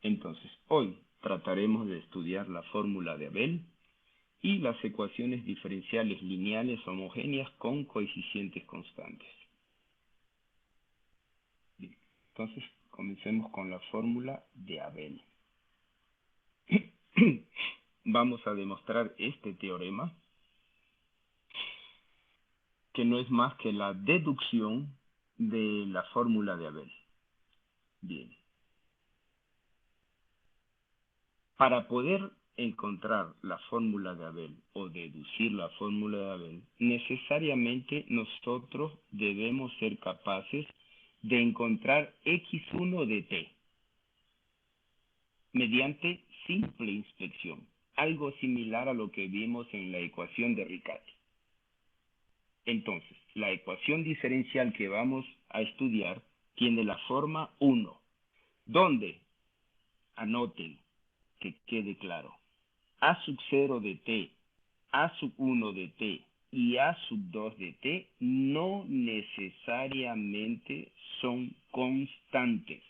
Entonces, hoy trataremos de estudiar la fórmula de Abel y las ecuaciones diferenciales lineales homogéneas con coeficientes constantes. Bien, entonces, comencemos con la fórmula de Abel. Vamos a demostrar este teorema, que no es más que la deducción de la fórmula de Abel. Bien. Para poder encontrar la fórmula de Abel o deducir la fórmula de Abel, necesariamente nosotros debemos ser capaces de encontrar x1 de t mediante simple inspección, algo similar a lo que vimos en la ecuación de Riccati. Entonces, la ecuación diferencial que vamos a estudiar tiene la forma 1, donde, anoten, que quede claro, a sub 0 de t, a sub 1 de t y a sub 2 de t no necesariamente son constantes.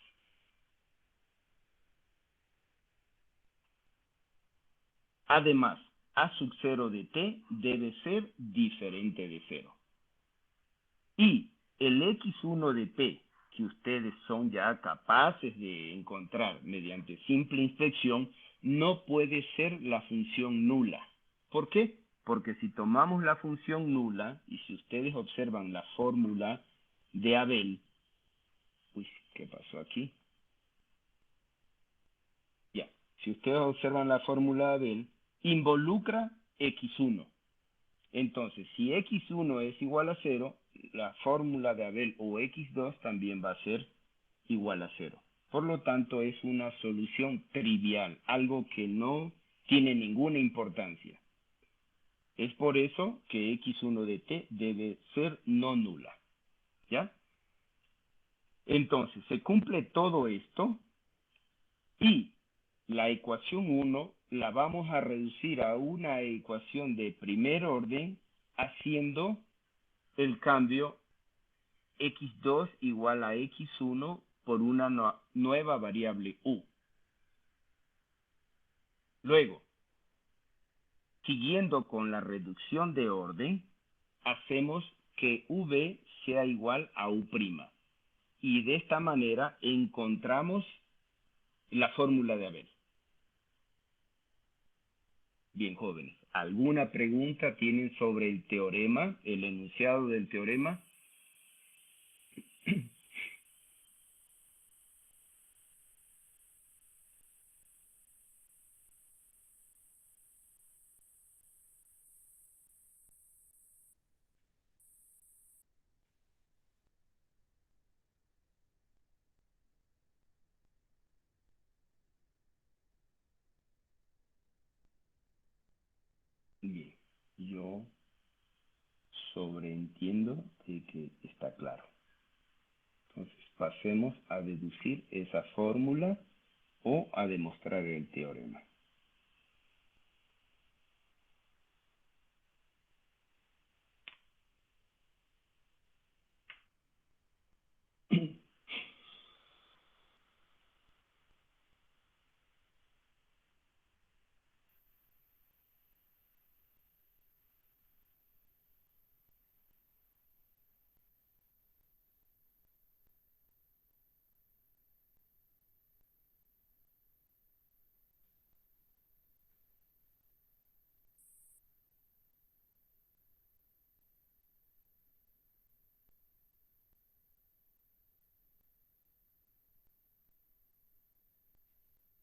Además, a sub 0 de t debe ser diferente de 0. Y el x1 de t, que ustedes son ya capaces de encontrar mediante simple inspección, no puede ser la función nula. ¿Por qué? Porque si tomamos la función nula, y si ustedes observan la fórmula de Abel, uy, ¿qué pasó aquí? Ya, si ustedes observan la fórmula de Abel, involucra x1. Entonces, si x1 es igual a 0, la fórmula de Abel o x2 también va a ser igual a 0. Por lo tanto, es una solución trivial, algo que no tiene ninguna importancia. Es por eso que x1 de t debe ser no nula. ¿Ya? Entonces, se cumple todo esto y la ecuación 1 la vamos a reducir a una ecuación de primer orden haciendo el cambio x2 igual a x1 por una nueva variable u. Luego, siguiendo con la reducción de orden, hacemos que v sea igual a u'. Y de esta manera encontramos la fórmula de Abel. Bien, jóvenes, ¿alguna pregunta tienen sobre el teorema, el enunciado del teorema? Bien, yo sobreentiendo de que está claro. Entonces, pasemos a deducir esa fórmula o a demostrar el teorema.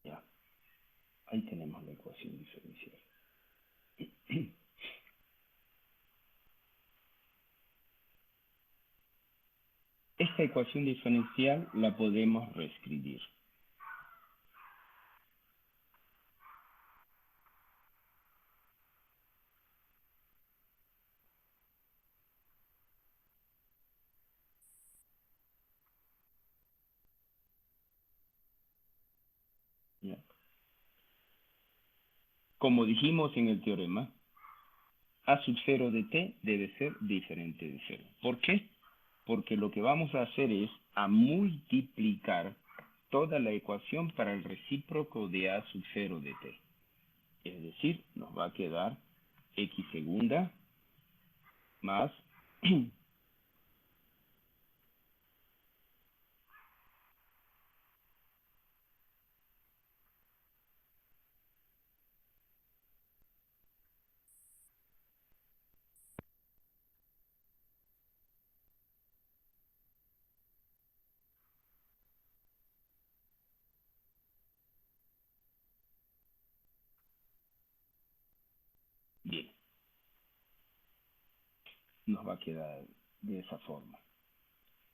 Ya, ahí tenemos la ecuación diferencial. Esta ecuación diferencial la podemos reescribir. ¿Ya? Como dijimos en el teorema, a sub 0 de t debe ser diferente de 0. ¿Por qué? Porque lo que vamos a hacer es a multiplicar toda la ecuación para el recíproco de a sub 0 de t. Es decir, nos va a quedar x segunda más bien, nos va a quedar de esa forma.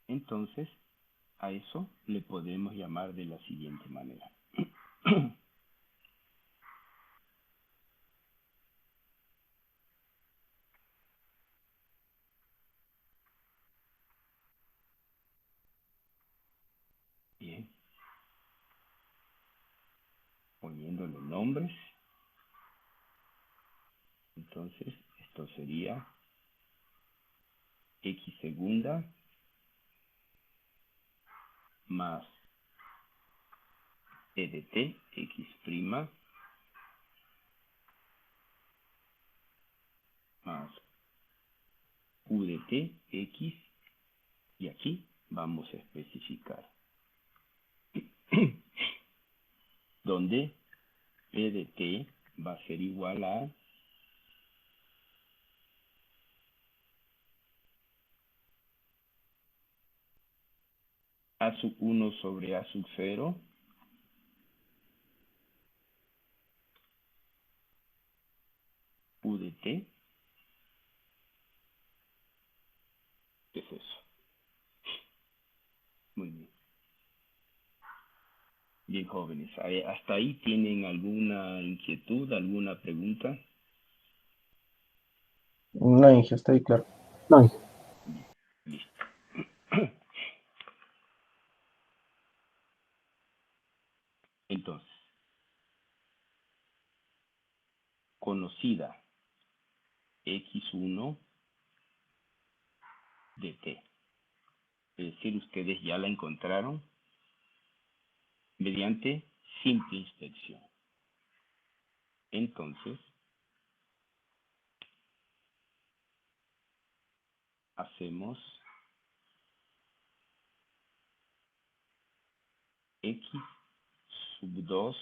Entonces, a eso le podemos llamar de la siguiente manera. Bien, poniéndole nombres. Entonces, esto sería x segunda más e de t, x prima, más u de t, x, y aquí vamos a especificar donde p de t va a ser igual a sub 1 sobre a sub 0 u de t. ¿Qué es eso? Muy bien. Bien, jóvenes. ¿Hasta ahí tienen alguna inquietud, alguna pregunta? No, Inge, está ahí claro. No, Inge. Bien, listo. Entonces, conocida x1 de t. Es decir, ustedes ya la encontraron mediante simple inspección. Entonces, hacemos x sub 2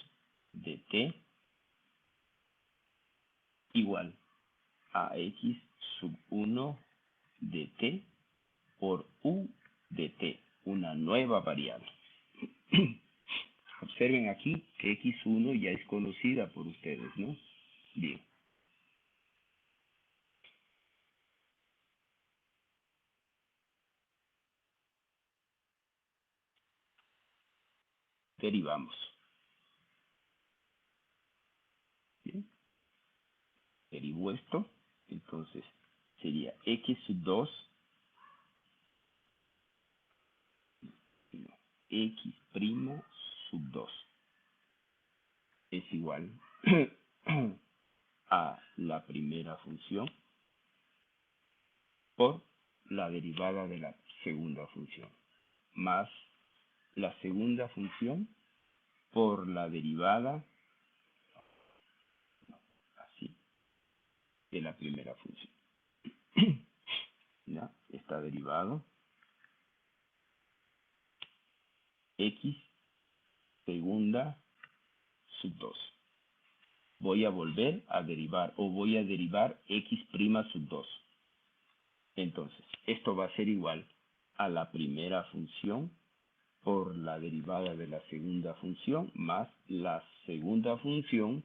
de t igual a x sub 1 de t por u de t, una nueva variable. Observen aquí que x1 ya es conocida por ustedes, ¿no? Bien. Derivamos. Bien. Derivo esto. Entonces sería x sub 2 x prima sub 2 es igual a la primera función por la derivada de la segunda función, más la segunda función por la derivada así de la primera función. ¿Ya? Está derivado x segunda sub 2. Voy a volver a derivar o voy a derivar x prima sub 2. Entonces, esto va a ser igual a la primera función por la derivada de la segunda función más la segunda función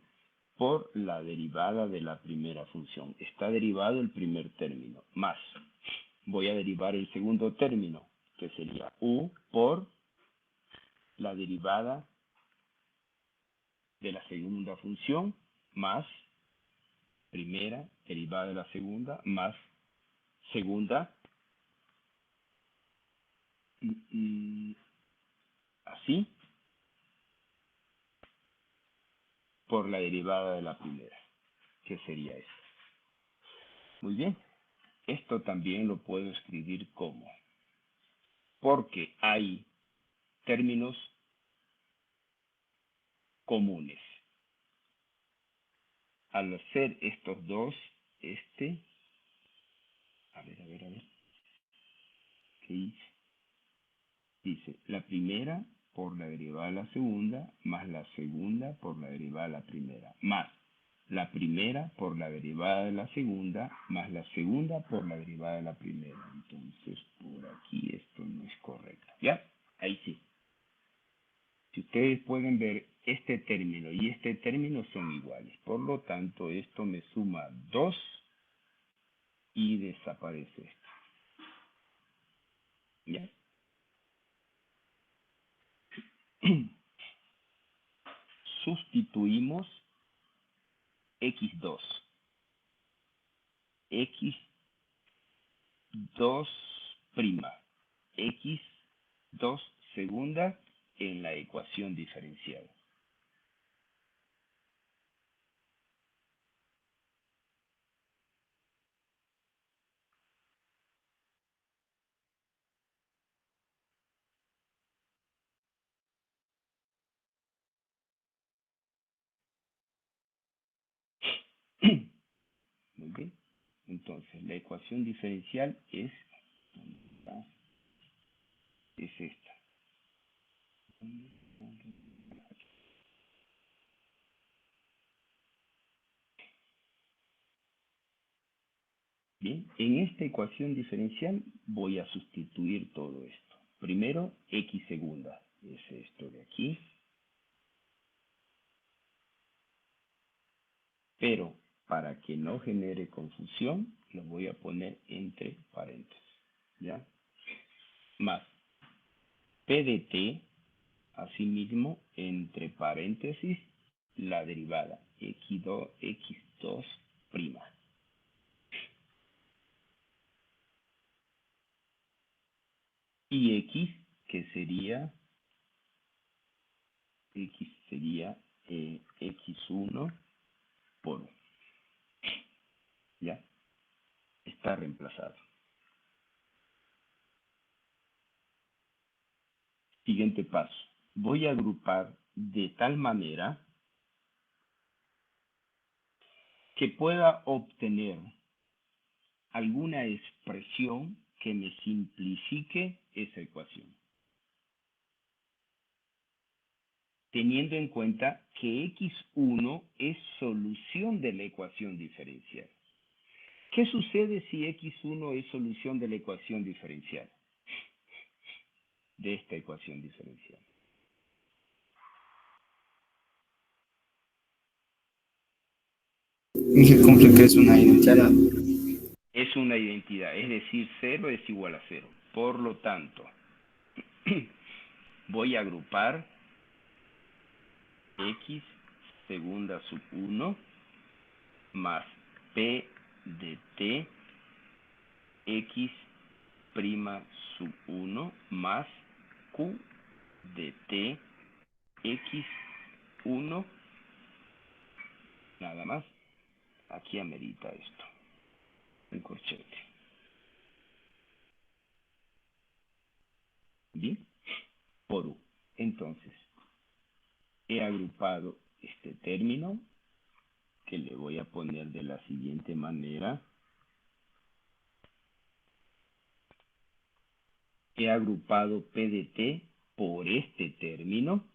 por la derivada de la primera función. Está derivado el primer término, más. Voy a derivar el segundo término, que sería u por la derivada de la segunda función más primera derivada de la segunda más segunda. Así por la derivada de la primera, que sería esto. Muy bien, esto también lo puedo escribir como, porque hay términos comunes. Al hacer estos dos, a ver, ¿qué hice? Dice, la primera por la derivada de la segunda, más la segunda por la derivada de la primera, más la primera por la derivada de la segunda, más la segunda por la derivada de la primera. Entonces, por aquí esto no es correcto. ¿Ya? Ahí sí. Si ustedes pueden ver, este término y este término son iguales. Por lo tanto, esto me suma 2 y desaparece esto. ¿Ya? Sustituimos x2. x2 prima. x2 segunda en la ecuación diferencial. Muy bien. Entonces, la ecuación diferencial es esta. Bien, en esta ecuación diferencial voy a sustituir todo esto. Primero, x segunda, es esto de aquí. Pero para que no genere confusión, lo voy a poner entre paréntesis. ¿Ya? Más p de t, asimismo, entre paréntesis, la derivada x2 prima. Y que sería x1 por 1. ¿Ya? Está reemplazado. Siguiente paso. Voy a agrupar de tal manera que pueda obtener alguna expresión que me simplifique esa ecuación, teniendo en cuenta que x1 es solución de la ecuación diferencial. ¿Qué sucede si x1 es solución de la ecuación diferencial? De esta ecuación diferencial. Y que cumple que es una identidad. Es una identidad, es decir, 0 es igual a 0. Por lo tanto, voy a agrupar x segunda sub 1 más p de t x prima sub 1 más q de t x1, nada más. Aquí amerita esto, un corchete. Bien, por u. Entonces, he agrupado este término que le voy a poner de la siguiente manera. He agrupado p de t por este término.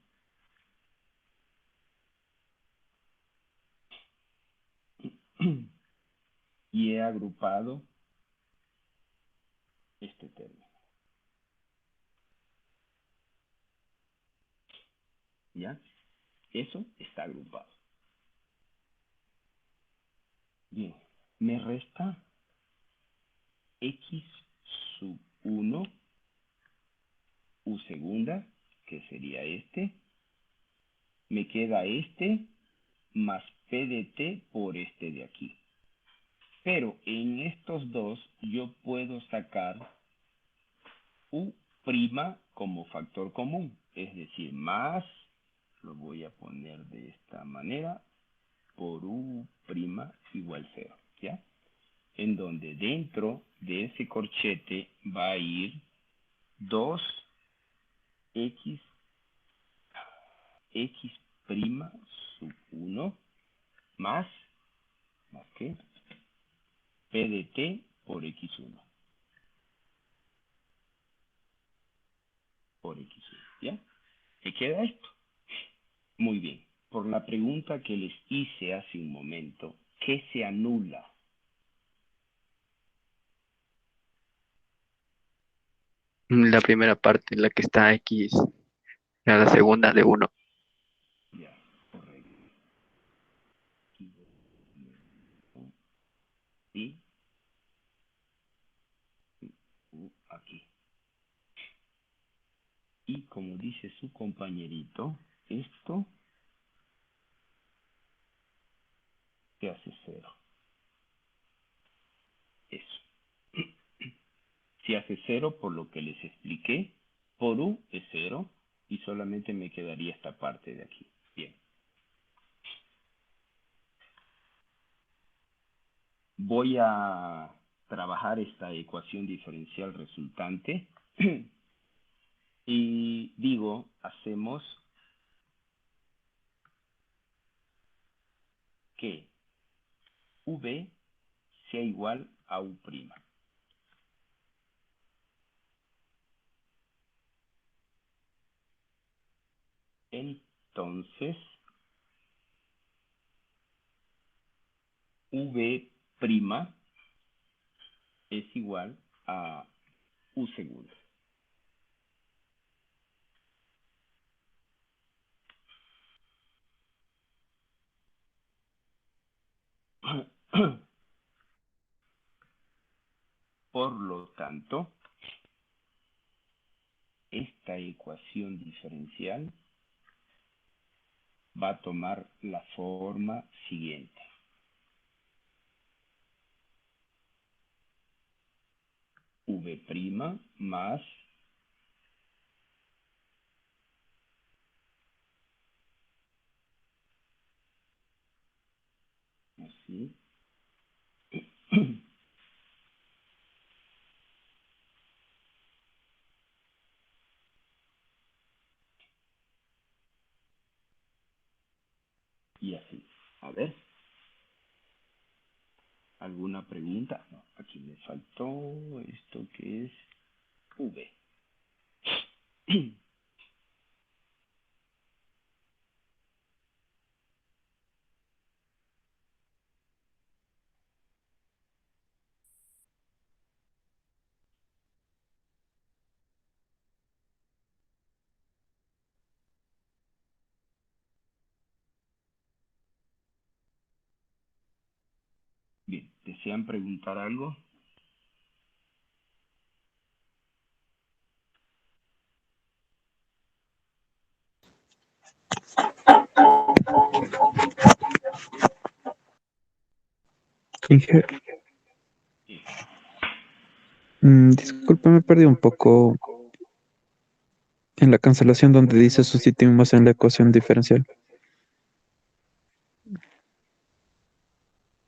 Y he agrupado este término. ¿Ya? Eso está agrupado. Bien, me resta x sub 1 u segunda, que sería este. Me queda este más p de t por este de aquí. Pero en estos dos yo puedo sacar u' como factor común. Es decir, más, lo voy a poner de esta manera, por u' igual 0. ¿Ya? En donde dentro de ese corchete va a ir 2x prima sub 1 más ¿qué? P de t por x1. Por x1, ¿ya? ¿Qué queda esto? Muy bien. Por la pregunta que les hice hace un momento, ¿qué se anula? La primera parte, la que está X, a la segunda de uno. Ya, correcto. Y aquí. Y como dice su compañerito, esto se hace cero. Eso. Se hace cero por lo que les expliqué. Por u es cero y solamente me quedaría esta parte de aquí. Bien. Voy a trabajar esta ecuación diferencial resultante y digo, hacemos que v sea igual a u'. Entonces, v' es igual a u segundo. Por lo tanto, esta ecuación diferencial va a tomar la forma siguiente. V' más así. Y así. A ver, ¿alguna pregunta? No, aquí me faltó esto que es V. Bien, ¿desean preguntar algo? Inge, Sí. disculpa, me perdí un poco en la cancelación donde dice sustituimos en la ecuación diferencial.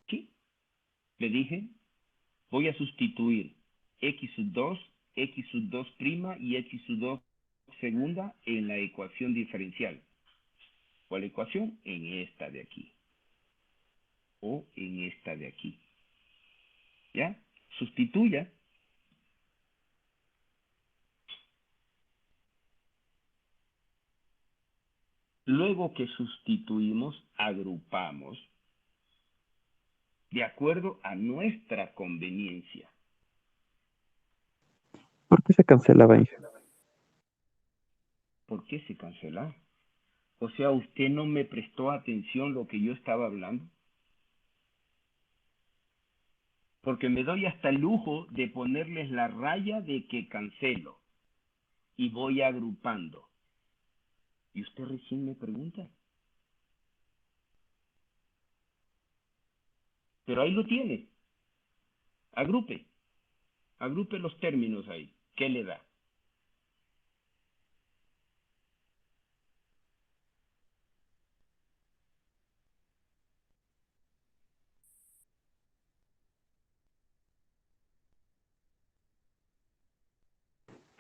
Sí, le dije, voy a sustituir x sub 2, x sub 2' y x sub 2 segunda en la ecuación diferencial. ¿Cuál ecuación? En esta de aquí. O en esta de aquí. ¿Ya? Sustituya. Luego que sustituimos, agrupamos de acuerdo a nuestra conveniencia. ¿Por qué se cancelaba, Inge? ¿Por qué se cancela? O sea, usted no me prestó atención lo que yo estaba hablando. Porque me doy hasta el lujo de ponerles la raya de que cancelo y voy agrupando. Y usted recién me pregunta. Pero ahí lo tiene. Agrupe. Agrupe los términos ahí. ¿Qué le da?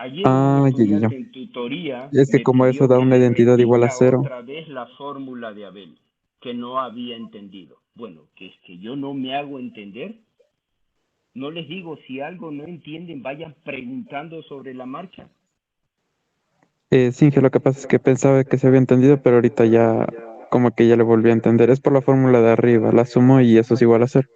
Ayer un Ah, ya, ya, ya. estudiante en tutoría Es que me como eso pidió da que una le identidad igual a repita cero. otra vez la fórmula de Abel, que no había entendido. Bueno, que es que yo no me hago entender. No les digo, si algo no entienden, vayan preguntando sobre la marcha. Sí, que lo que pasa es que pensaba que se había entendido, pero ahorita ya como que ya le volví a entender. Es por la fórmula de arriba, la sumo y eso es igual a cero.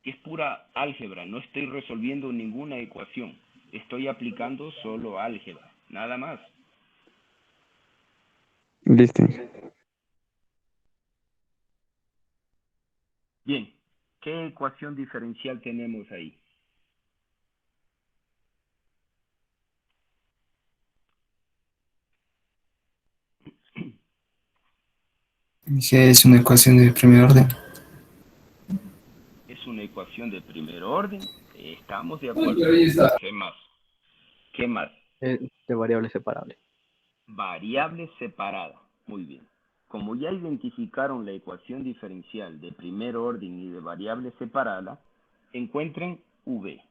Es pura álgebra, no estoy resolviendo ninguna ecuación. Estoy aplicando solo álgebra, nada más. Listo. Bien, ¿qué ecuación diferencial tenemos ahí? G es una ecuación de primer orden. Es una ecuación de primer orden. Estamos de Ay, acuerdo. pero ahí está. ¿Qué más? ¿Qué más? De variable separable. Variable separada. Muy bien. Como ya identificaron la ecuación diferencial de primer orden y de variable separada, encuentren V.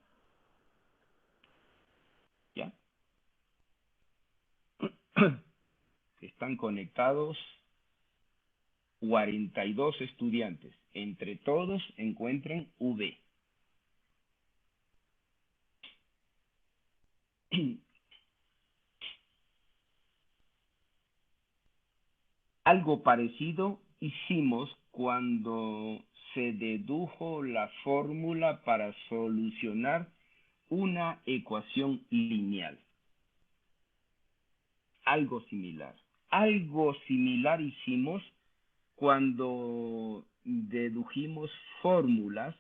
¿Ya? Están conectados 42 estudiantes. Entre todos encuentren V. Algo parecido hicimos cuando se dedujo la fórmula para solucionar una ecuación lineal. Algo similar. Algo similar hicimos cuando dedujimos fórmulas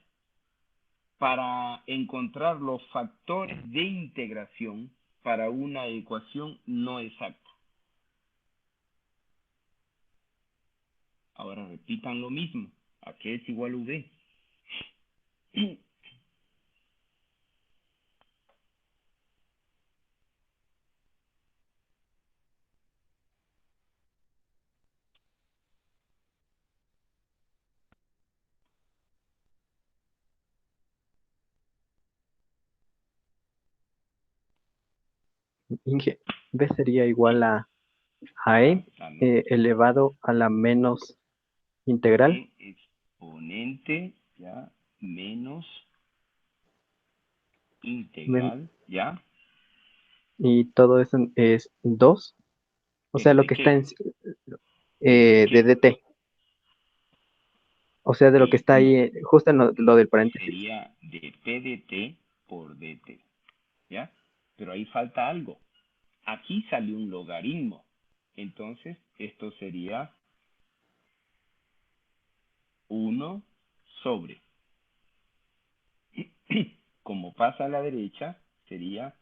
para encontrar los factores de integración para una ecuación no exacta. Ahora repitan lo mismo. ¿A qué es igual V? Inge, B sería igual a E elevado a la menos integral. Exponente, ya, menos men- integral, ya. y todo eso es 2. O sea, lo ¿De que está qué? en ¿De de qué? dt. O sea, de lo que está ahí, No, justo en lo del paréntesis. sería de P de T por dt, ¿ya? Pero ahí falta algo. Aquí sale un logaritmo. Entonces, esto sería 1 sobre. Como pasa a la derecha, sería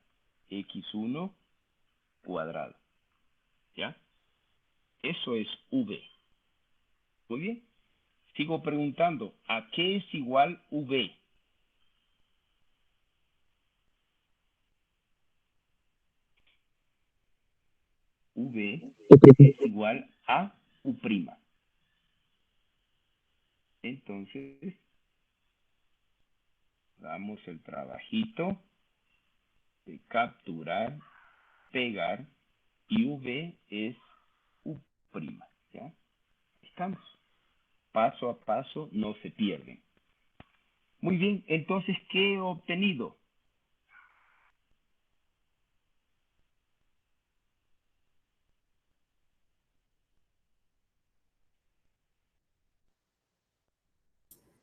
x1 cuadrado, ¿ya? Eso es v. Muy bien. Sigo preguntando, ¿a qué es igual v? V es igual a u'. Entonces, damos el trabajito de capturar, pegar, y v es u', ¿ya? Estamos. Paso a paso, no se pierden. Muy bien, entonces, ¿qué he obtenido?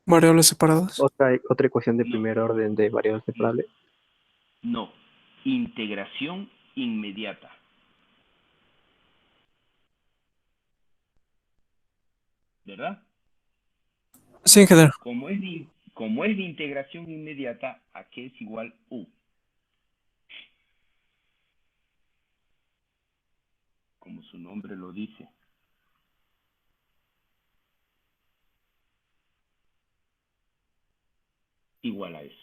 Variables separadas. Otra ecuación de No, primer orden de variable no, separable. no. Integración inmediata, ¿verdad? Sí, ingeniero. Como es de integración inmediata, ¿a qué es igual u? Como su nombre lo dice. Igual a eso.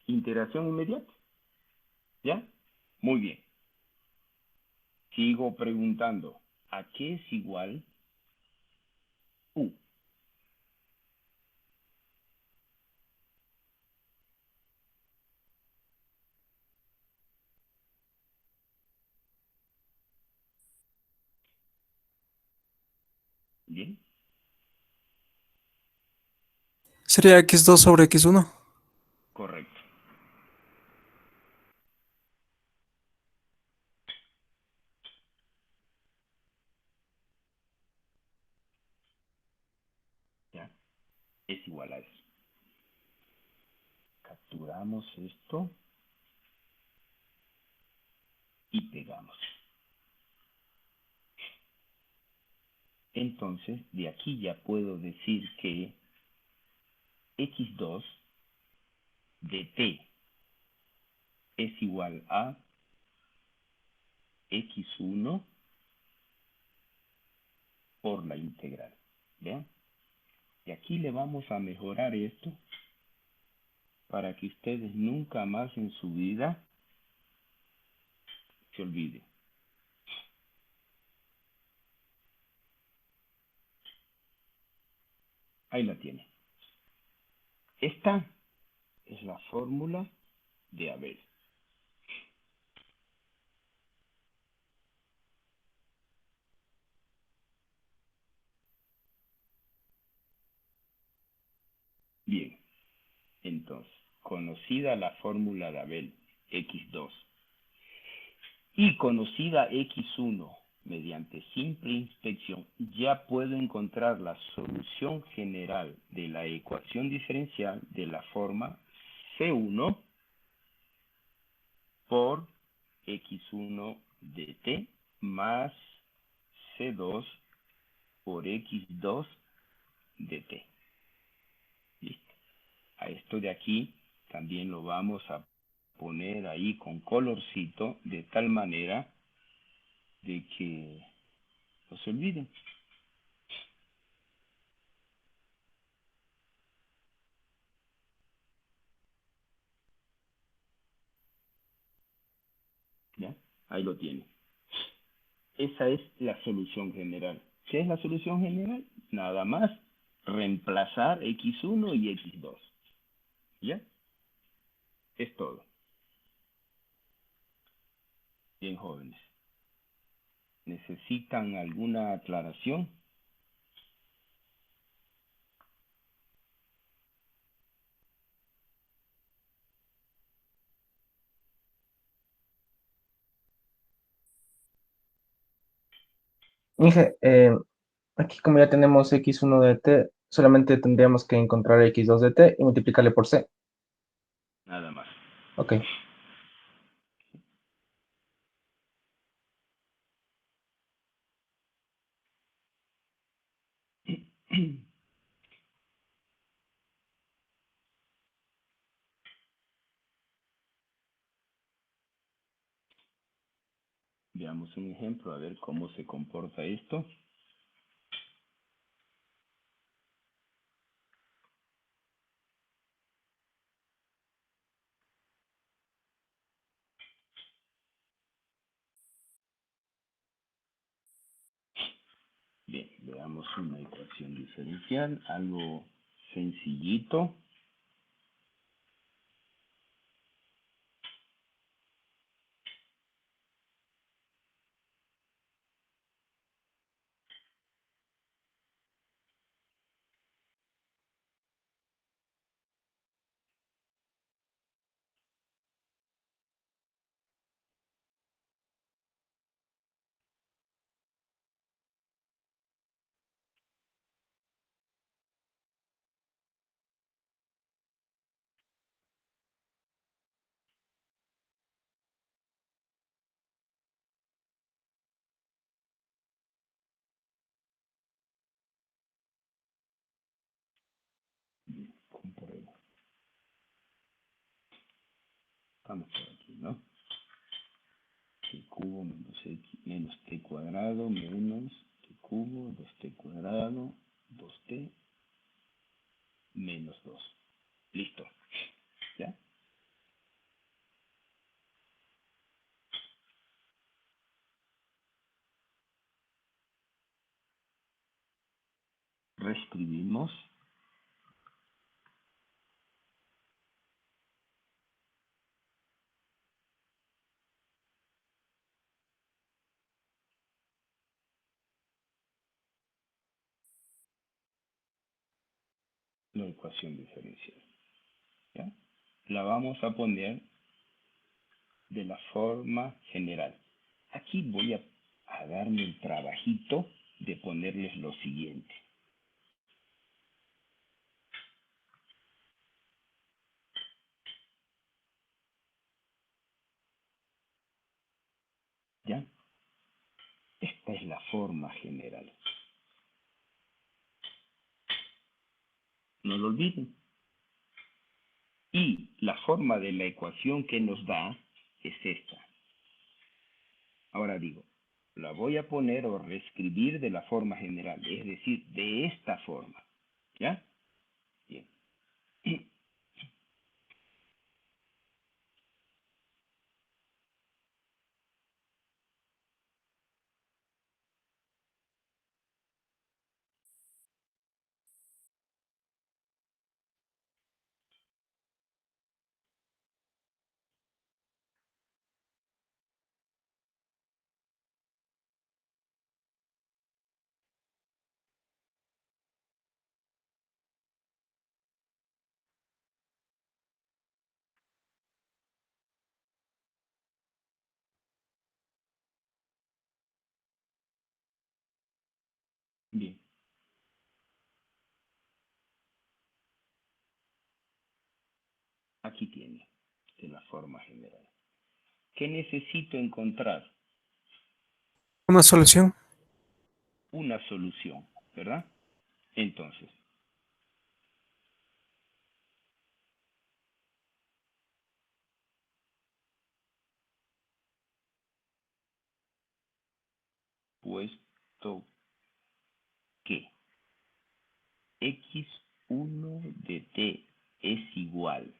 Integración inmediata, ¿ya? Muy bien. Sigo preguntando, ¿a qué es igual u? Bien, Sería x2 sobre x1. correcto. ¿Ya? Es igual a eso. Capturamos esto y pegamos. Entonces, de aquí ya puedo decir que x2 de t es igual a x1 por la integral. ¿Vean? Y aquí le vamos a mejorar esto para que ustedes nunca más en su vida se olviden. Ahí la tiene. Esta es la fórmula de Abel. Bien, entonces, conocida la fórmula de Abel, x2, y conocida x1 mediante simple inspección, ya puedo encontrar la solución general de la ecuación diferencial de la forma C1 por x1 de t más C2 por x2 de t. Listo. A esto de aquí también lo vamos a poner ahí con colorcito de tal manera de que no se olviden. ¿Ya? Ahí lo tienen. Esa es la solución general. ¿Qué es la solución general? Nada más reemplazar x1 y x2. ¿Ya? Es todo. Bien, jóvenes. ¿Necesitan alguna aclaración? Inge, aquí como ya tenemos x1 de t, solamente tendríamos que encontrar x2 de t y multiplicarle por c. Nada más. Ok. Veamos un ejemplo, a ver cómo se comporta esto. Bien, veamos una ecuación diferencial, algo sencillito. Comprobemos. Vamos por aquí, ¿no? T cubo menos x menos t cuadrado menos t cubo 2t cuadrado 2t menos 2. Listo. ¿Ya? Reescribimos. la ecuación diferencial. ¿Ya? La vamos a poner de la forma general. Aquí voy a darme el trabajito de ponerles lo siguiente. ¿Ya? Esta es la forma general. No lo olviden. Y la forma de la ecuación que nos da es esta. Ahora digo, la voy a poner o reescribir de la forma general, es decir, de esta forma. ¿Ya? Bien. Bien. Aquí tiene, de la forma general. ¿Qué necesito encontrar? Una solución. Una solución, ¿verdad? Entonces, puesto que x1 de t es igual.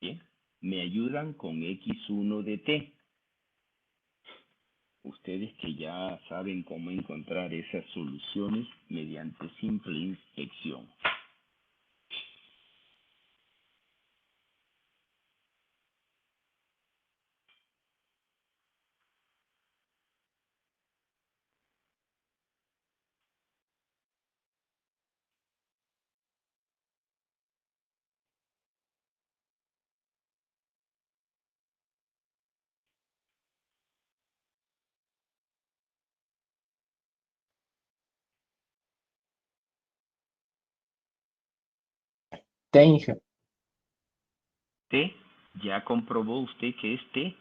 Bien, me ayudan con x1 de t. Ustedes que ya saben cómo encontrar esas soluciones mediante simple inspección. T, Inge. T, ¿ya comprobó usted que es T?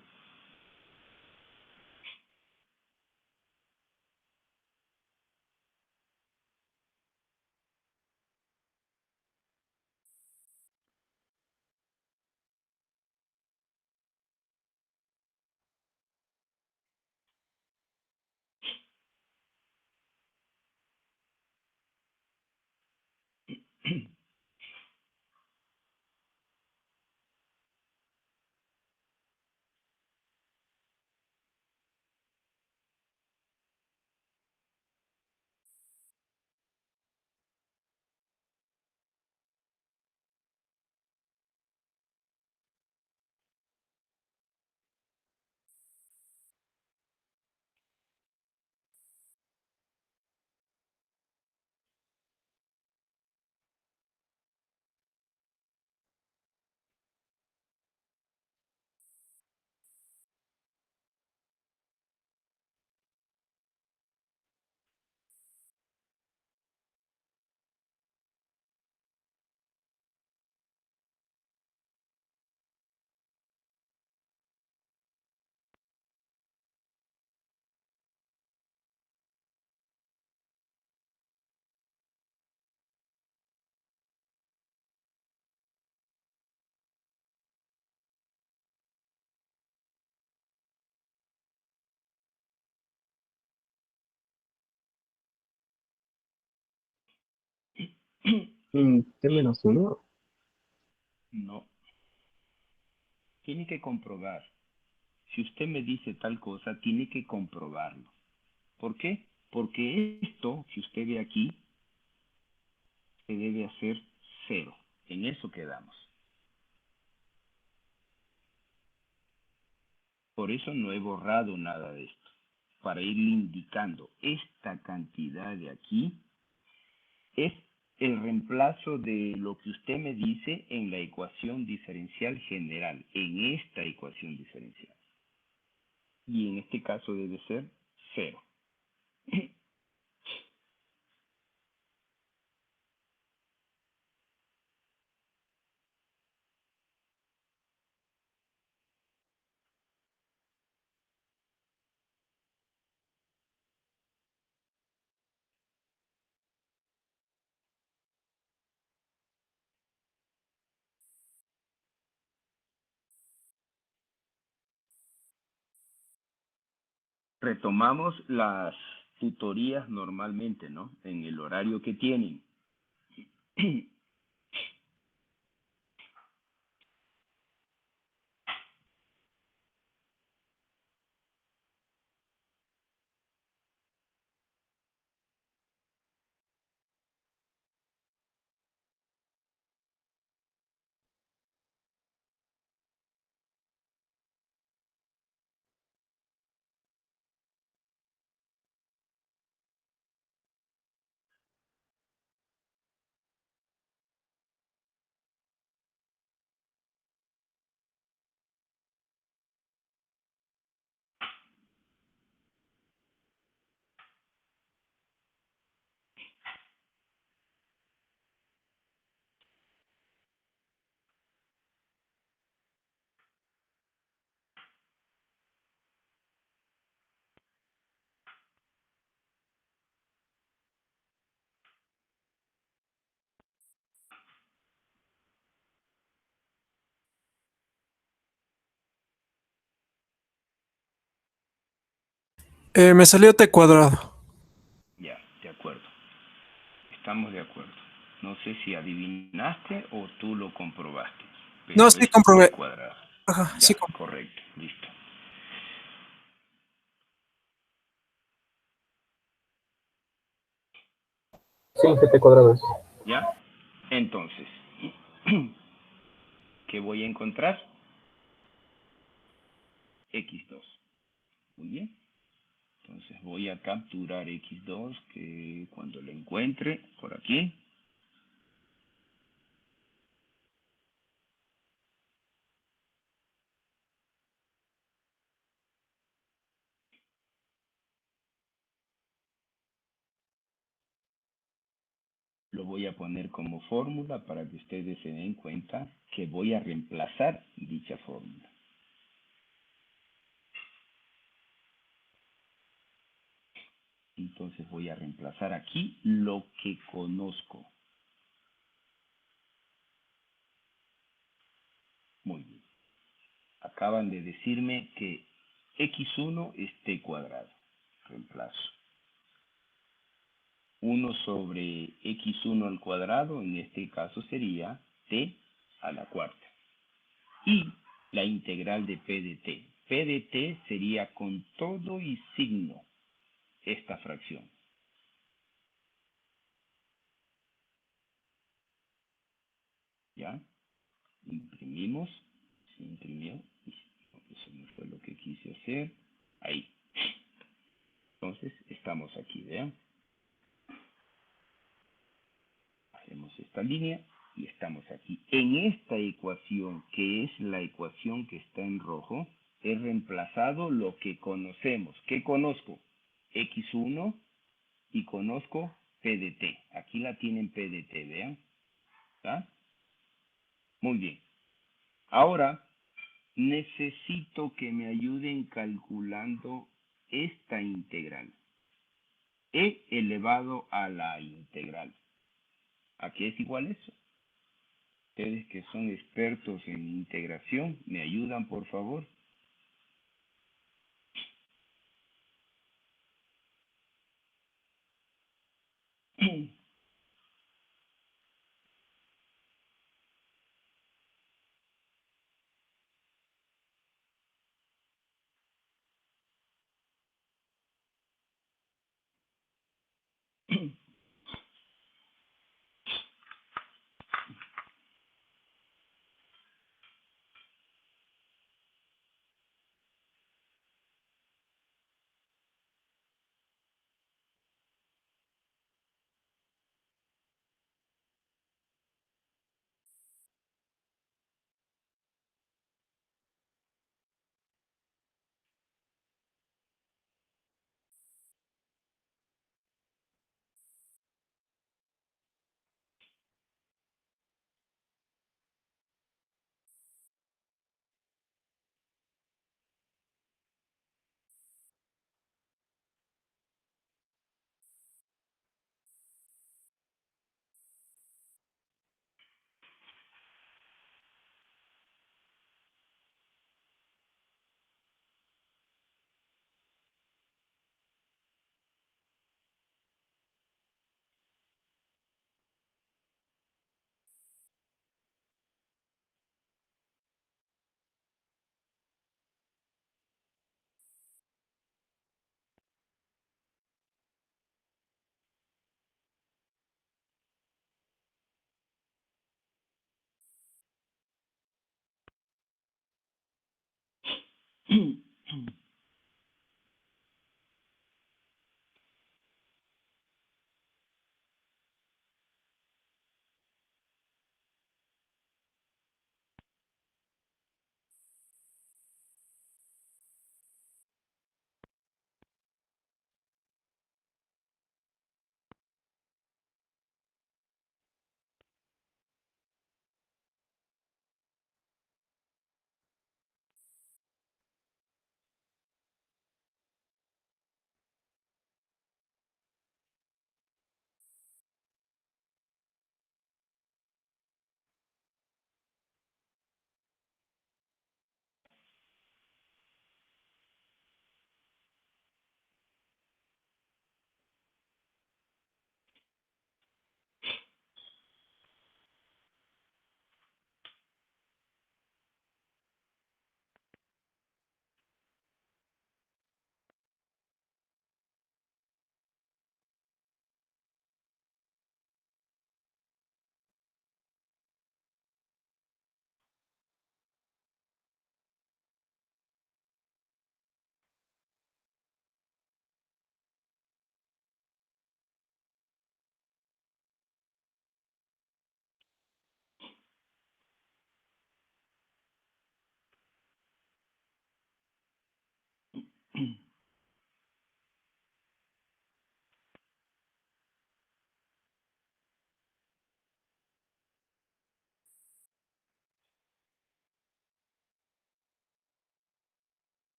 T menos uno. No, tiene que comprobar. Si usted me dice tal cosa, tiene que comprobarlo. ¿Por qué? Porque esto, si usted ve aquí, se debe hacer 0. En eso quedamos. Por eso no he borrado nada de esto. Para irle indicando esta cantidad de aquí es el reemplazo de lo que usted me dice en la ecuación diferencial general, en esta ecuación diferencial. Y en este caso debe ser 0. Retomamos las tutorías normalmente, ¿no? En el horario que tienen. Me salió t cuadrado. Ya, de acuerdo. Estamos de acuerdo. No sé si adivinaste o tú lo comprobaste, No, pero sí es t comprobé. cuadrado. Ajá, Ya, sí comprobé. correcto, listo. Sí, GT cuadrado es. ¿Ya? Entonces, ¿qué voy a encontrar? X2. Muy bien. Entonces voy a capturar X2, que cuando lo encuentre, por aquí, lo voy a poner como fórmula para que ustedes se den cuenta que voy a reemplazar dicha fórmula. Entonces voy a reemplazar aquí lo que conozco. Muy bien. Acaban de decirme que x1 es t cuadrado. Reemplazo. 1 sobre x1 al cuadrado, en este caso sería t a la cuarta. Y la integral de p de t. P de t sería con todo y signo esta fracción. ¿Ya? Imprimimos. Se imprimió. Eso no fue lo que quise hacer. Ahí. Entonces, estamos aquí, ¿vean? Hacemos esta línea y estamos aquí. En esta ecuación, que es la ecuación que está en rojo, he reemplazado lo que conocemos. ¿Qué conozco? X1 y conozco P de T. Aquí la tienen P de T, vean. ¿Está? Muy bien. Ahora, necesito que me ayuden calculando esta integral. E elevado a la integral. ¿A qué es igual eso? Ustedes que son expertos en integración, ¿me ayudan, por favor?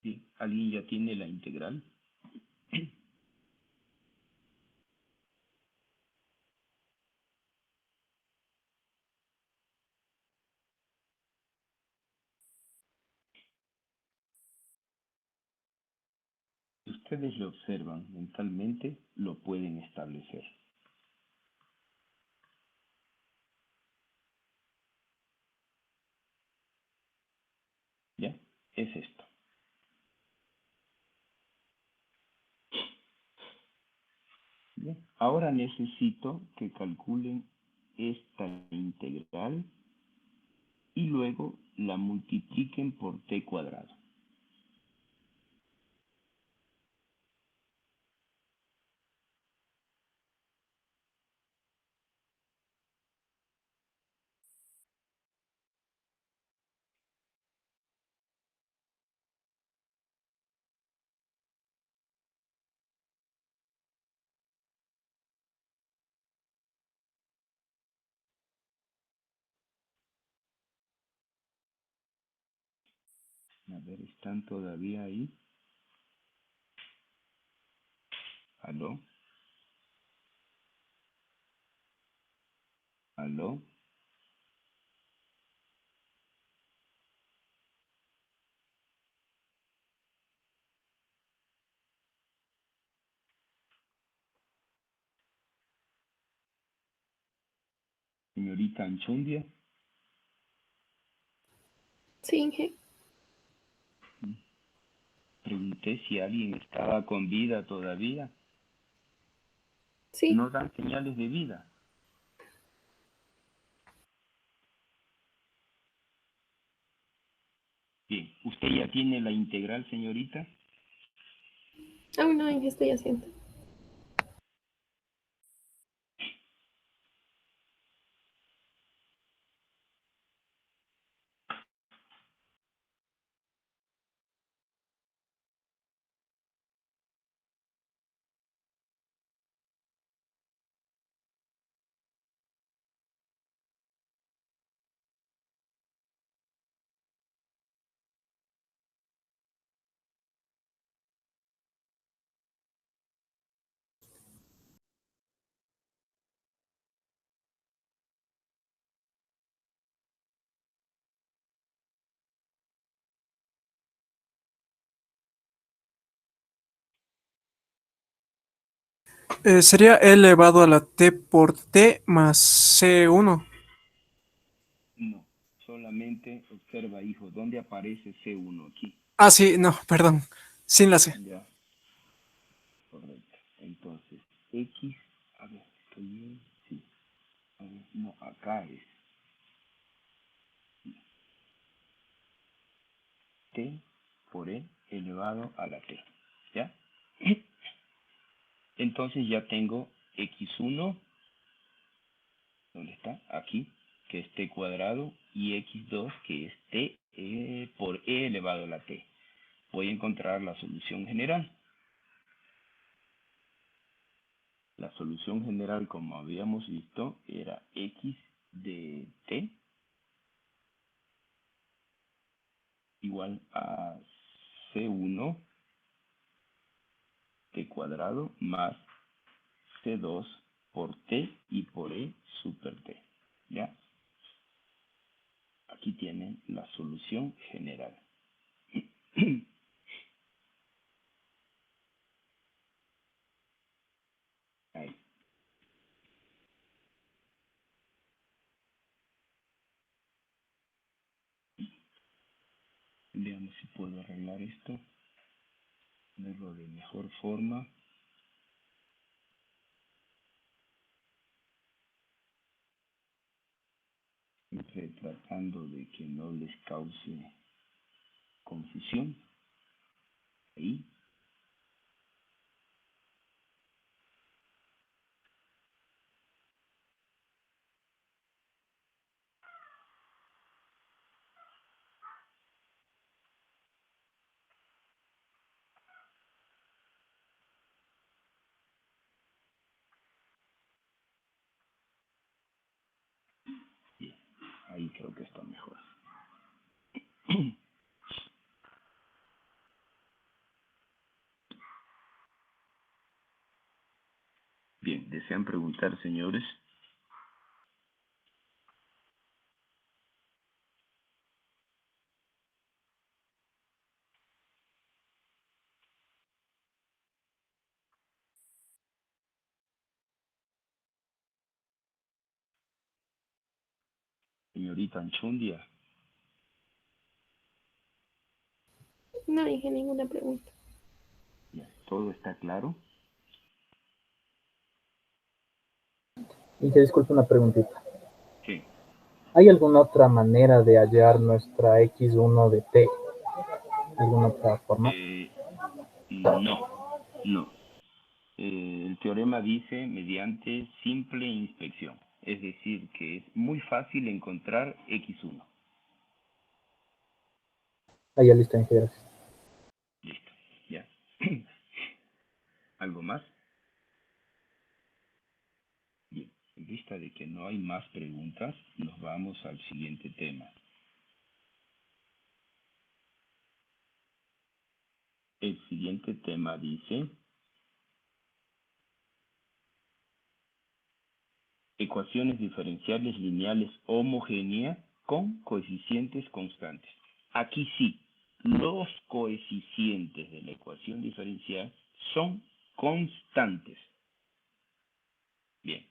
Bien, ¿alguien ya tiene la integral? Si ustedes lo observan mentalmente, lo pueden establecer. ¿Ya? Es esto. Bien. Ahora necesito que calculen esta integral y luego la multipliquen por t cuadrado. A ver, ¿están todavía ahí? ¿Aló? ¿Aló? Señorita Anchundia. Sí, Inge. Pregunté si alguien estaba con vida todavía. Sí. No dan señales de vida. Bien, ¿usted ya tiene la integral, señorita? Aún no, Inge, estoy haciendo. Sería e elevado a la t por t más c1. No, solamente solamente observa, hijo, ¿dónde aparece C1 aquí? Ah, sí, no, perdón. Sin la C. Ya, correcto. Entonces, X, a ver, ¿estoy bien? Sí. A ver, no, acá es T por E elevado a la T. ¿Ya? Entonces ya tengo X1, ¿dónde está? Aquí, que es T cuadrado, y X2, que es T por E elevado a la T. Voy a encontrar la solución general. La solución general, como habíamos visto, era X de T igual a C1 T cuadrado más C2 por T y por E super T. ¿Ya? Aquí tienen la solución general. Ahí. Veamos si puedo arreglar esto, ponerlo de mejor forma. Siempre tratando de que no les cause confusión. Ahí. Bien. Ahí creo que está mejor. Bien, ¿desean preguntar, señores? Señorita Anchundia. No dije ninguna pregunta. Ya, ¿todo está claro? Y te disculpo una preguntita. Sí. ¿Hay alguna otra manera de hallar nuestra X1 de T? ¿Alguna otra forma? No, no. El teorema dice mediante simple inspección. Es decir, que es muy fácil encontrar X1. Ah, ya listo, gracias. Listo, ya. ¿Algo más? Bien, en vista de que no hay más preguntas, nos vamos al siguiente tema. El siguiente tema dice ecuaciones diferenciales lineales homogéneas con coeficientes constantes. Aquí sí, los coeficientes de la ecuación diferencial son constantes. Bien.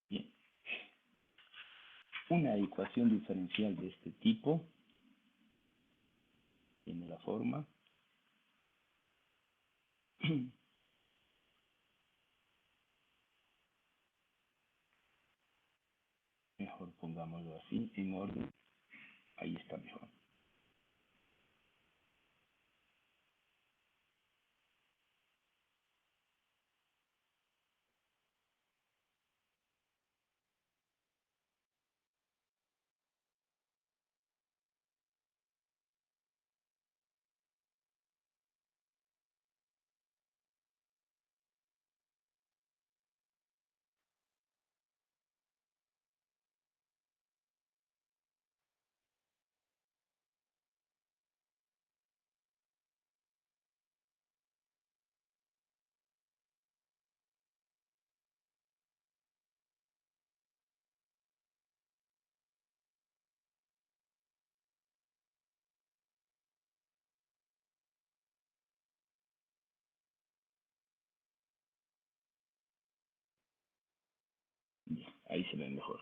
Bien. Una ecuación diferencial de este tipo tiene la forma mejor pongámoslo así, en orden, ahí está mejor. Ahí se ve mejor.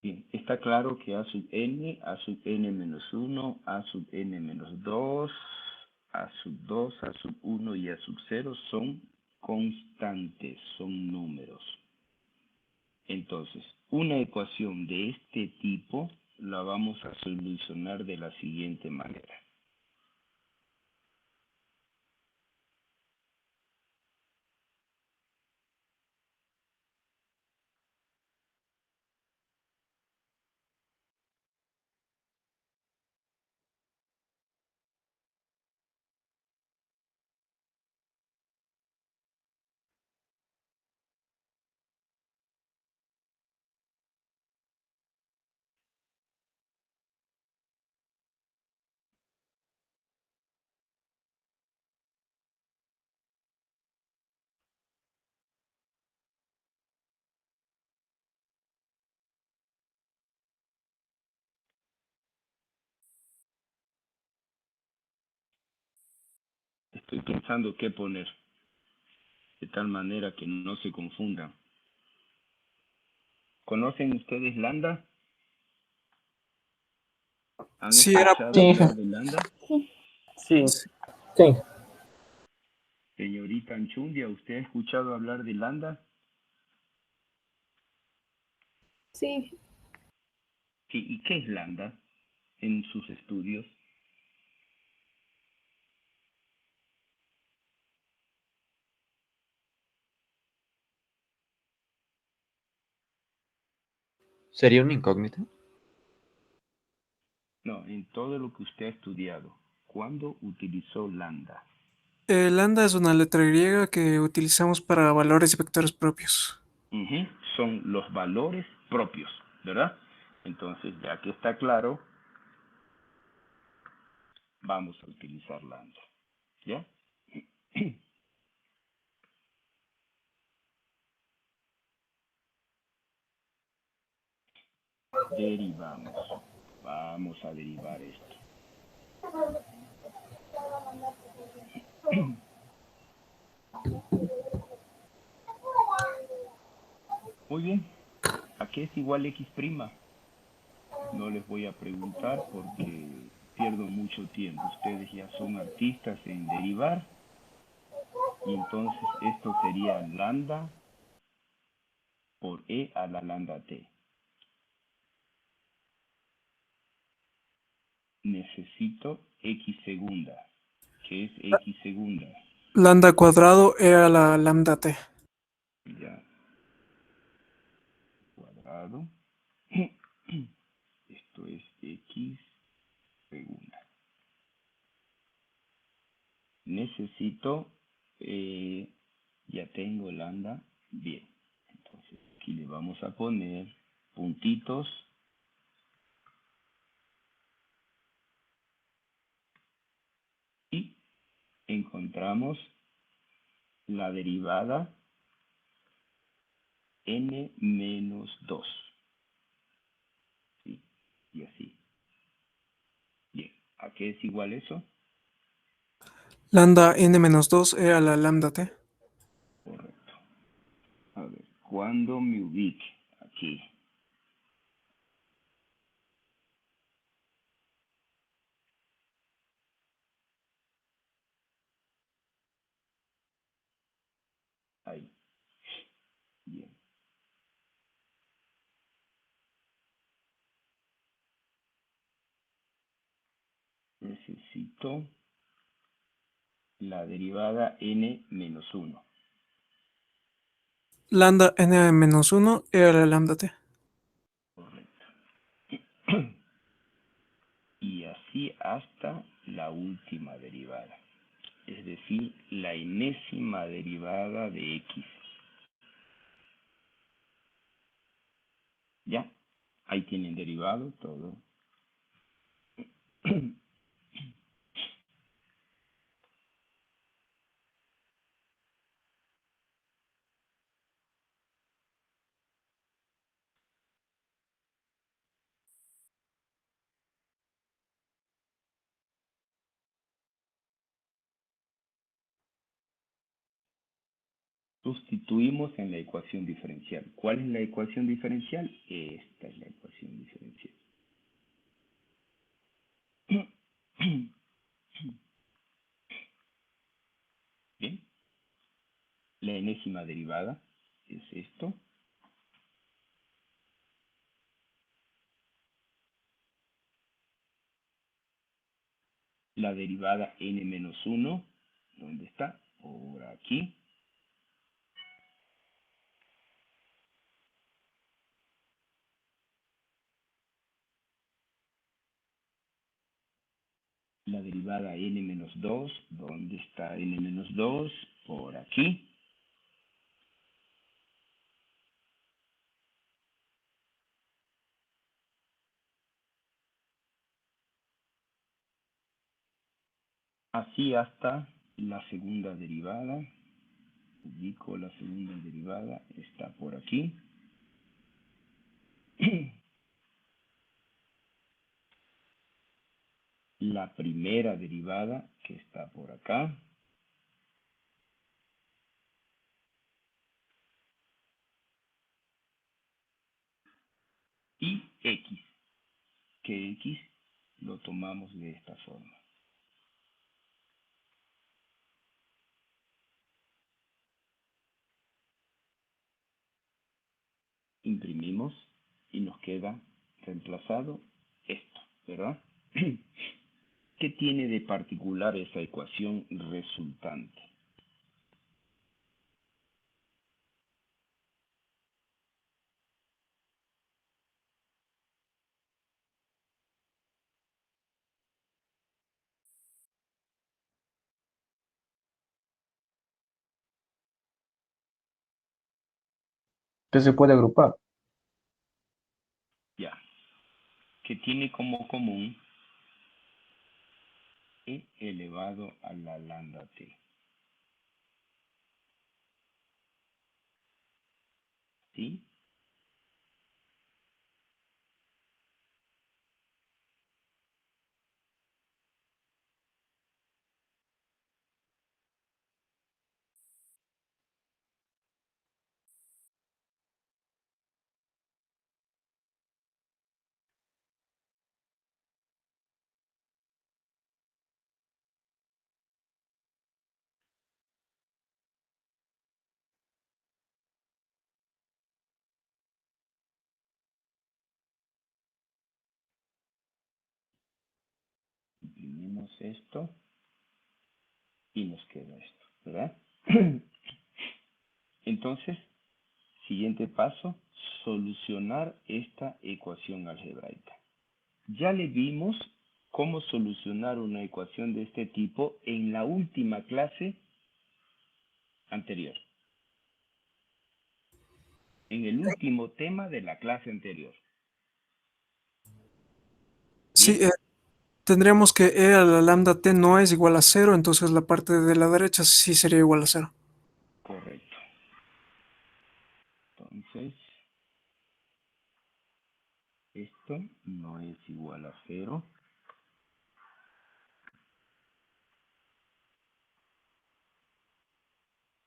Bien, está claro que a sub n menos 1, a sub n menos 2, a sub 2, a sub 1 y a sub 0 son constantes, son números. Entonces, una ecuación de este tipo la vamos a solucionar de la siguiente manera. Estoy pensando qué poner, de tal manera que no se confundan. ¿Conocen ustedes lambda? ¿Han Sí, era. escuchado Sí, hablar de lambda? sí, Sí. sí. Señorita Anchundia, ¿usted ha escuchado hablar de lambda? Sí, Sí, ¿y qué es lambda en sus estudios? ¿Sería una incógnita? No, en todo lo que usted ha estudiado, ¿cuándo utilizó lambda? Lambda es una letra griega que utilizamos para valores y vectores propios. Ujú, son los valores propios, ¿verdad? Entonces, ya que está claro, vamos a utilizar lambda, ¿ya? Derivamos. Vamos a derivar esto. Muy bien. ¿A qué es igual x'? No les voy a preguntar porque pierdo mucho tiempo. Ustedes ya son artistas en derivar. Y entonces esto sería lambda por e a la lambda t. Necesito x segunda. ¿Qué es x segunda? Lambda cuadrado era la lambda t. Ya. Cuadrado. Esto es x segunda. Necesito, ya tengo lambda, bien. Entonces aquí le vamos a poner puntitos y encontramos la derivada n menos 2. ¿Sí? Y así. Bien. ¿A qué es igual eso? Lambda n-2 era la lambda t. Correcto. A ver, cuando me ubique aquí, ahí. Bien. Necesito la derivada n menos 1. Lambda n-1 era la lambda t. Correcto. Y así hasta la última derivada, es decir, la enésima derivada de x. Ahí tienen derivado, todo. Sustituimos en la ecuación diferencial. ¿Cuál es la ecuación diferencial? Esta es la ecuación diferencial. Bien. La enésima derivada es esto. La derivada n-1, ¿dónde está? Por aquí. La derivada n-2, ¿dónde está n-2? Por aquí. Así hasta la segunda derivada. Ubico la segunda derivada, está por aquí. La primera derivada, que está por acá. Y x, que x lo tomamos de esta forma. Imprimimos y nos queda reemplazado esto, ¿verdad? ¿Qué tiene de particular esa ecuación resultante? Que se puede agrupar. Ya, que tiene como común e elevado a la lambda t. ¿Sí? Imprimimos esto y nos queda esto, ¿verdad? Entonces, siguiente paso, solucionar esta ecuación algebraica. Ya le vimos cómo solucionar una ecuación de este tipo en la última clase anterior. En el último tema de la clase anterior. Sí, Bien, tendríamos que e a la lambda t no es igual a cero, entonces la parte de la derecha sí sería igual a cero. correcto. Entonces, esto no es igual a cero.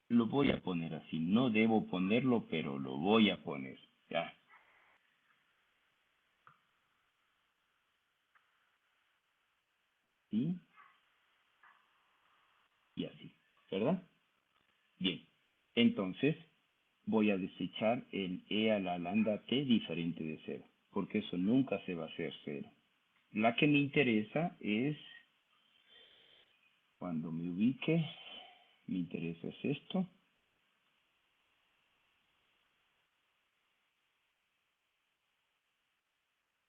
Lo voy a poner así. No debo ponerlo, pero lo voy a poner. Ya. ¿Sí? Y así. ¿Verdad? Bien. Entonces, voy a desechar el e a la lambda t diferente de cero. Porque eso nunca se va a hacer cero. La que me interesa es, cuando me ubique, me interesa es esto.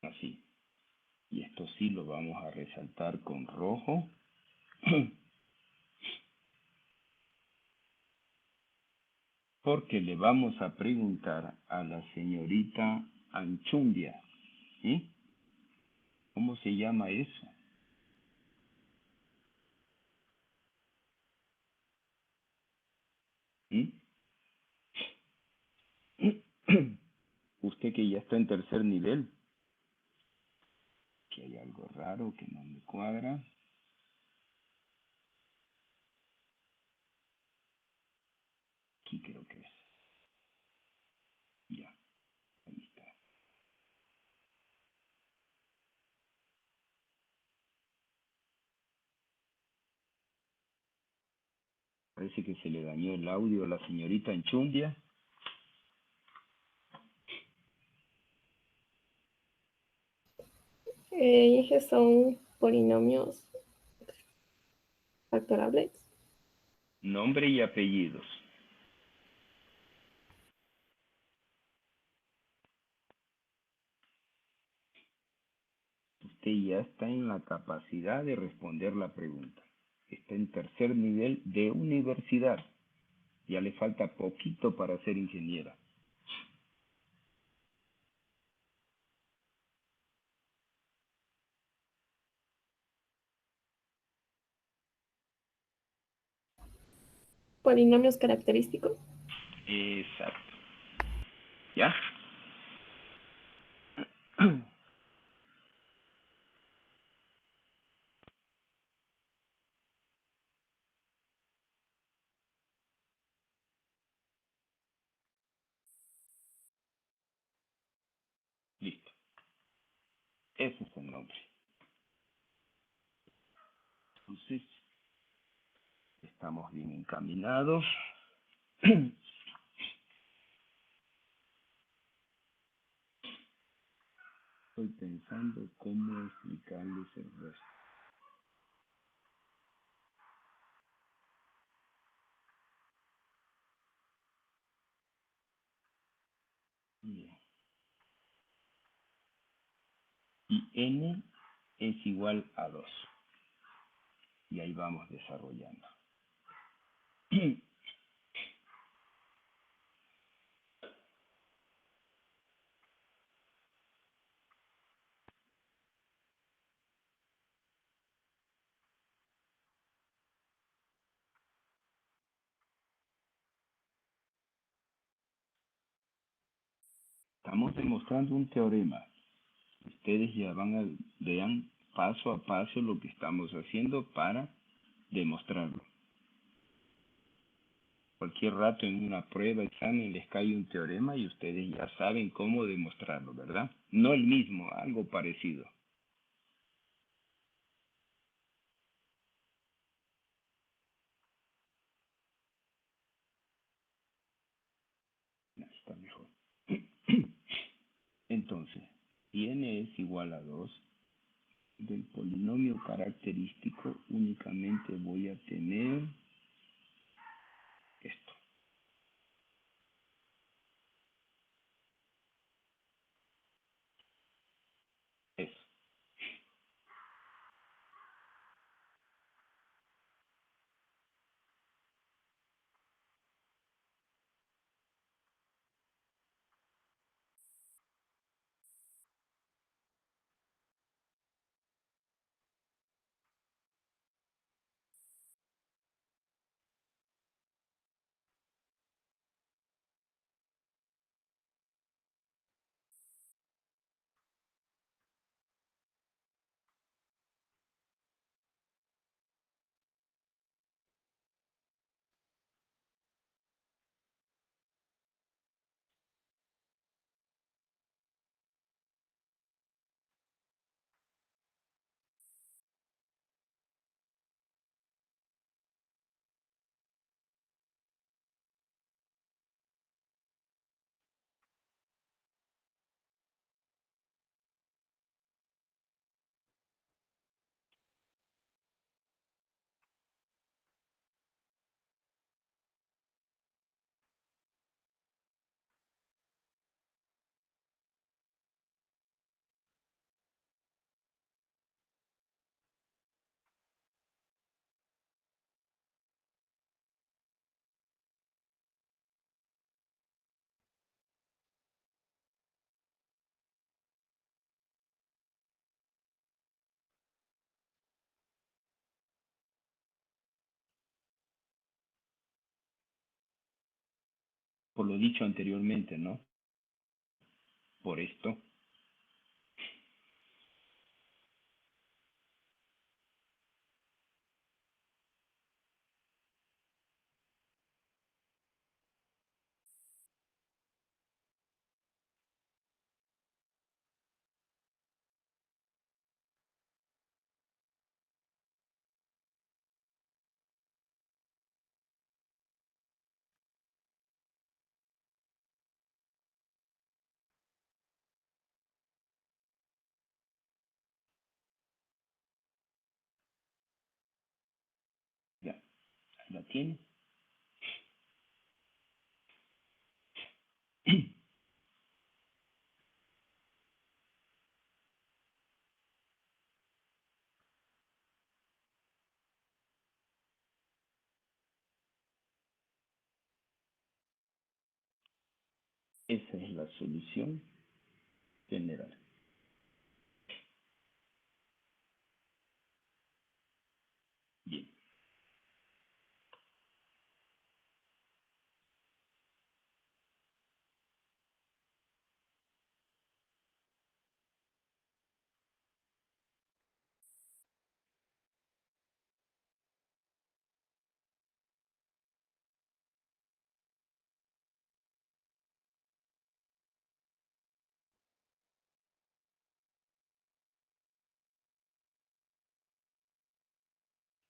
Así. Y esto sí lo vamos a resaltar con rojo. Porque le vamos a preguntar a la señorita Anchundia. ¿Sí? ¿Cómo se llama eso? ¿Mm? Usted que ya está en tercer nivel, que hay algo raro que no me cuadra. Aquí creo que es. Ya, ahí está. Parece que se le dañó el audio a la señorita Enchumbia. ¿Y esos son polinomios factorables? Nombre y apellidos. Usted ya está en la capacidad de responder la pregunta. Está en tercer nivel de universidad. Ya le falta poquito para ser ingeniera. Polinomios característicos. Exacto. ¿Ya? Listo. Ese es el nombre. Entonces, estamos bien encaminados. Estoy pensando cómo explicarles el resto. Bien. Y n es igual a 2. Y ahí vamos desarrollando. Estamos demostrando un teorema. Ustedes ya vean paso a paso lo que estamos haciendo para demostrarlo. Cualquier rato en una prueba, examen, les cae un teorema y ustedes ya saben cómo demostrarlo, ¿verdad? No el mismo, algo parecido. No, está mejor. Entonces, si n es igual a 2, del polinomio característico únicamente voy a tener esto. Eso. por lo dicho anteriormente, ¿no? Por esto. Ya, la tiene. Esa es la solución general. Bien.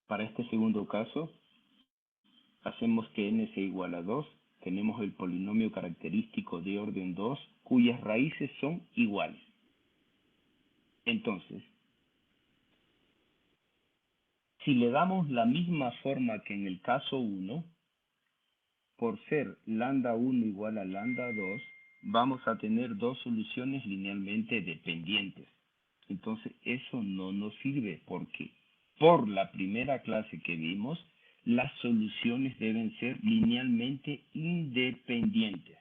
Para este segundo caso, hacemos que n sea igual a 2. Tenemos el polinomio característico de orden 2, cuyas raíces son iguales. Entonces, si le damos la misma forma que en el caso 1, por ser lambda 1 igual a lambda 2, vamos a tener dos soluciones linealmente dependientes. Entonces, eso no nos sirve porque por la primera clase que vimos, las soluciones deben ser linealmente independientes.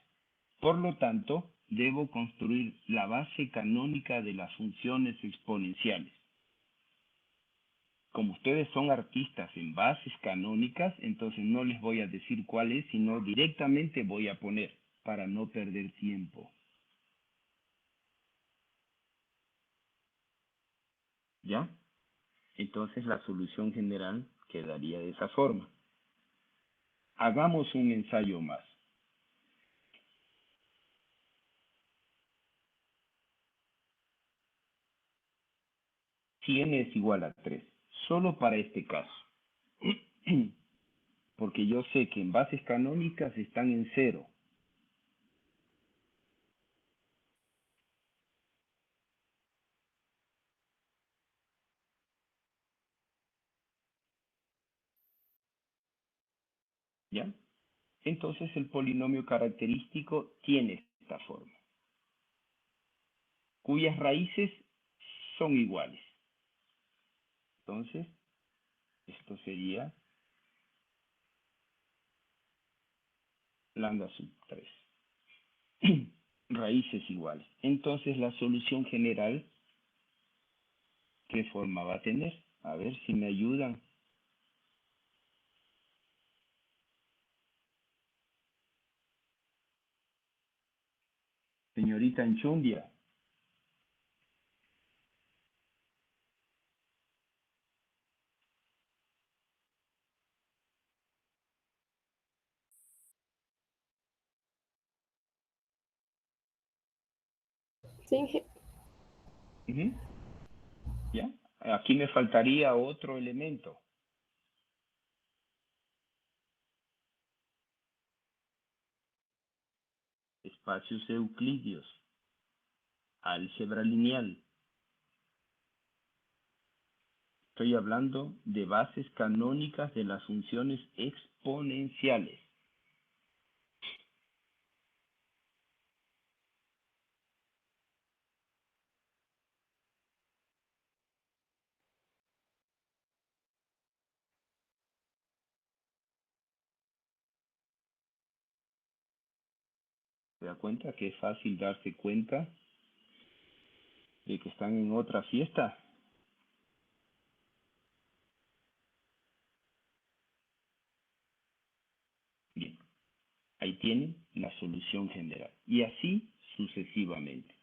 Por lo tanto, debo construir la base canónica de las funciones exponenciales. Como ustedes son artistas en bases canónicas, entonces no les voy a decir cuál es, sino directamente voy a poner para no perder tiempo. ¿Ya? Entonces la solución general quedaría de esa forma. Hagamos un ensayo más. Si n es igual a 3, solo para este caso. Porque yo sé que en bases canónicas están en 0. ¿Ya? Entonces el polinomio característico tiene esta forma, cuyas raíces son iguales. Entonces, esto sería lambda sub 3. Raíces iguales. Entonces la solución general, ¿qué forma va a tener? A ver si me ayudan. Señorita Enchundia. Sí, Ujú. ¿Ya? Aquí me faltaría otro elemento. Espacios euclidios. Álgebra lineal. Estoy hablando de bases canónicas de las funciones exponenciales. ¿Se da cuenta que es fácil darse cuenta de que están en otra fiesta? Bien, Ahí tienen la solución general. Y así sucesivamente.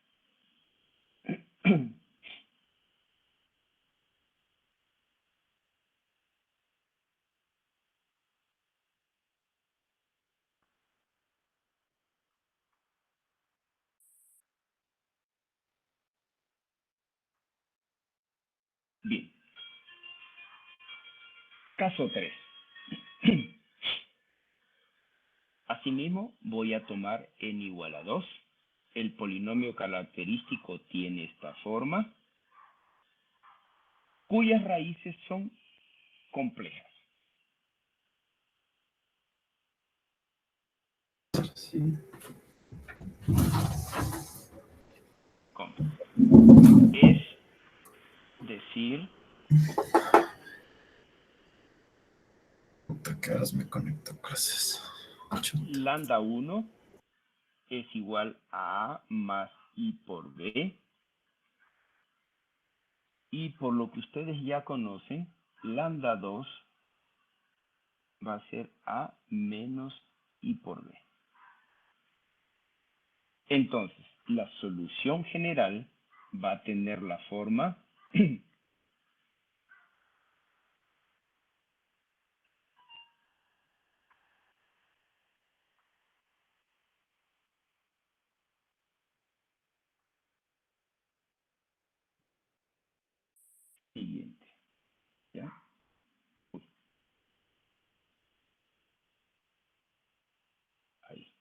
Bien. Caso 3. Asimismo, voy a tomar n igual a 2. El polinomio característico tiene esta forma, cuyas raíces son complejas. Sí. ¿Cómo? Es decir, Puta, ¿qué horas me conecto a clases? Chuta. lambda 1 es igual a A más I por B. Y por lo que ustedes ya conocen, lambda 2 va a ser A menos I por B. Entonces, la solución general va a tener la forma siguiente. ¿Ya? Uy, ahí.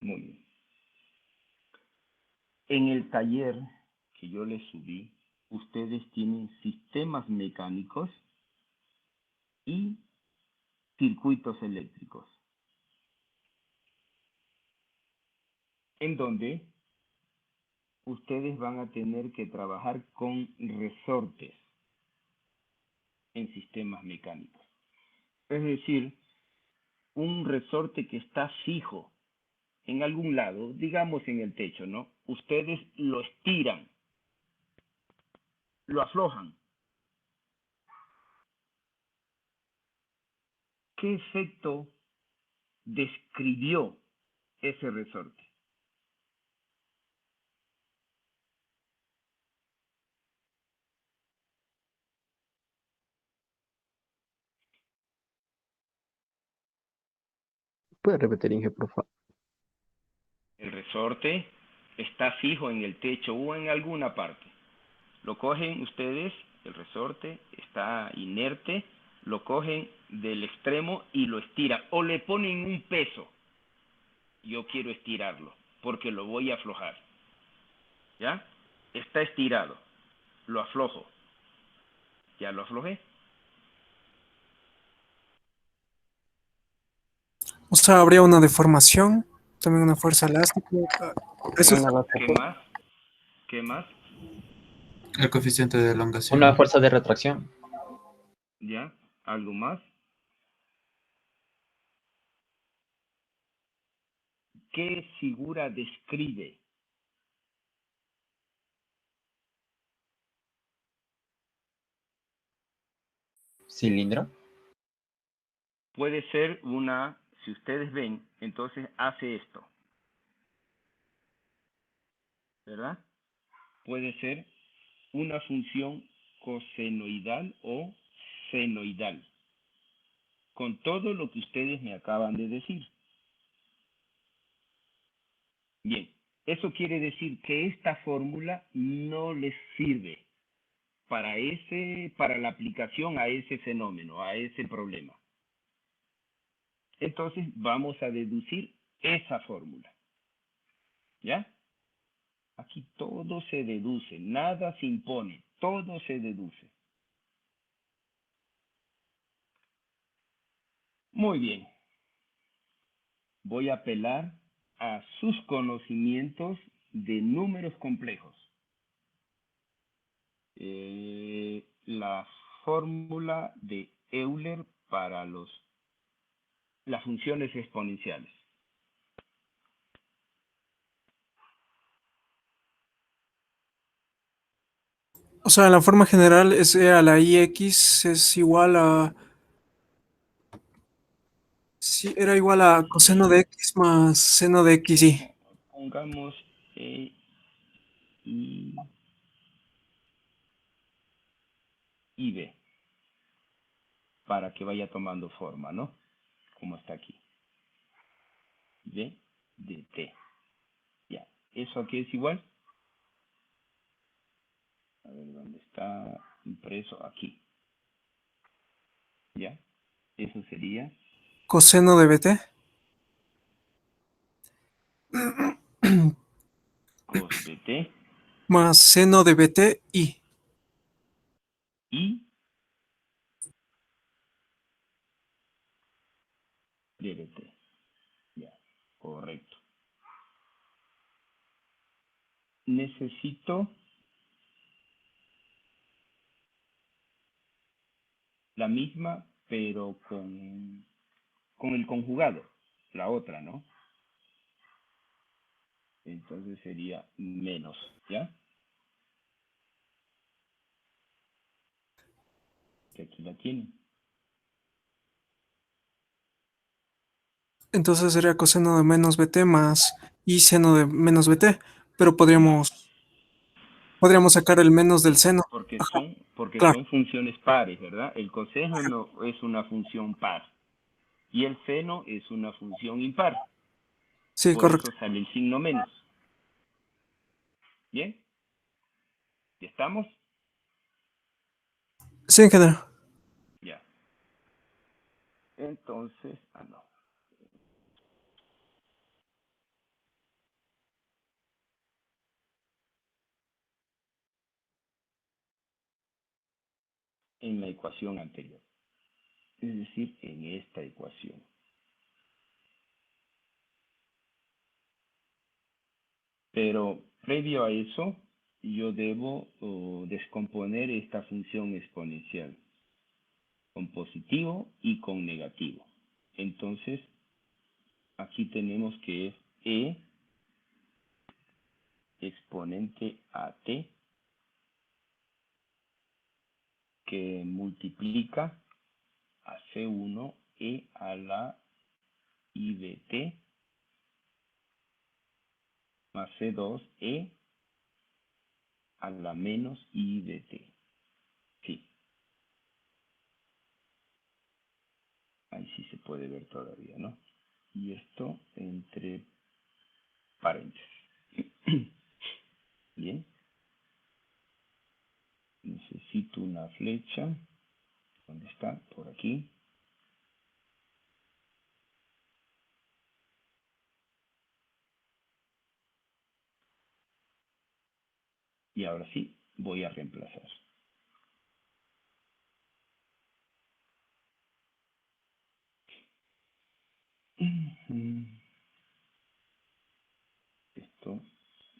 Muy bien. En el taller que yo les subí, ustedes tienen sistemas mecánicos y circuitos eléctricos, en donde ustedes van a tener que trabajar con resortes en sistemas mecánicos. Es decir, un resorte que está fijo en algún lado, digamos en el techo, ¿no? Ustedes lo estiran, lo aflojan. ¿Qué efecto describió ese resorte? ¿Puede repetir, Inge, por favor? El resorte está fijo en el techo o en alguna parte. Lo cogen ustedes, el resorte está inerte, lo cogen del extremo y lo estiran. O le ponen un peso. Yo quiero estirarlo porque lo voy a aflojar. ¿Ya? Está estirado. Lo aflojo. Ya lo aflojé. O sea, habría una deformación, también una fuerza elástica. Eso es, ¿Qué más? ¿Qué más? El coeficiente de elongación. Una fuerza de retracción. ¿Ya? ¿Algo más? ¿Qué figura describe? Cilindro. Puede ser una, si ustedes ven, entonces hace esto. ¿Verdad? Puede ser una función cosenoidal o senoidal, con todo lo que ustedes me acaban de decir. Bien, eso quiere decir que esta fórmula no les sirve para la aplicación a ese fenómeno, a ese problema. Entonces vamos a deducir esa fórmula. ¿Ya? Aquí todo se deduce, nada se impone, todo se deduce. Muy bien. Voy a apelar a sus conocimientos de números complejos. La fórmula de Euler para las funciones exponenciales. O sea, la forma general es e a la ix es igual a... Sí, era igual a coseno de x más seno de xy. Pongamos E y B para que vaya tomando forma, ¿no? Como está aquí. B de T. Ya. ¿Eso aquí es igual? A ver, ¿dónde está impreso? Aquí. ¿Ya? Eso sería Coseno de bt cos de T más seno de bt y. y de BT. Ya. Correcto. Necesito la misma, pero con el conjugado. La otra, ¿no? Entonces sería menos, ¿ya? Que aquí la tienen. Entonces sería coseno de menos bt más y seno de menos bt. Pero podríamos sacar el menos del seno. Ajá, Porque claro. son funciones pares, ¿verdad? El coseno no es una función par y el seno es una función impar. Sí, Por correcto. eso sale el signo menos. ¿Bien? ¿Ya estamos? Sí, en general. Ya. Entonces, no. En la ecuación anterior. Es decir, en esta ecuación. Pero previo a eso, yo debo descomponer esta función exponencial con positivo y con negativo. Entonces, aquí tenemos que es e exponente a t que multiplica a c1 e a la i de t más c2 e a la menos i de t. Sí, ahí sí se puede ver todavía, ¿no? Y esto entre paréntesis. Bien. Necesito una flecha. ¿Dónde está? Por aquí. Y ahora sí, voy a reemplazar. Esto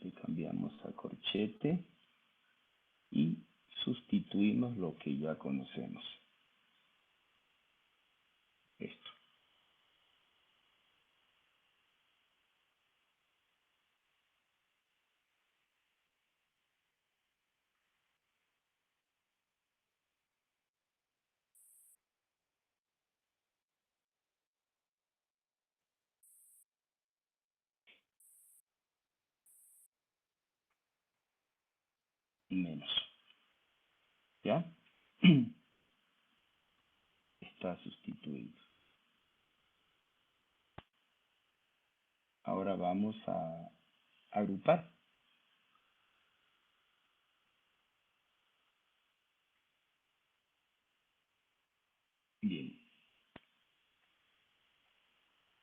le cambiamos a corchete y sustituimos lo que ya conocemos. Esto. Menos. ¿Ya? Está sustituido. Ahora vamos a agrupar. Bien.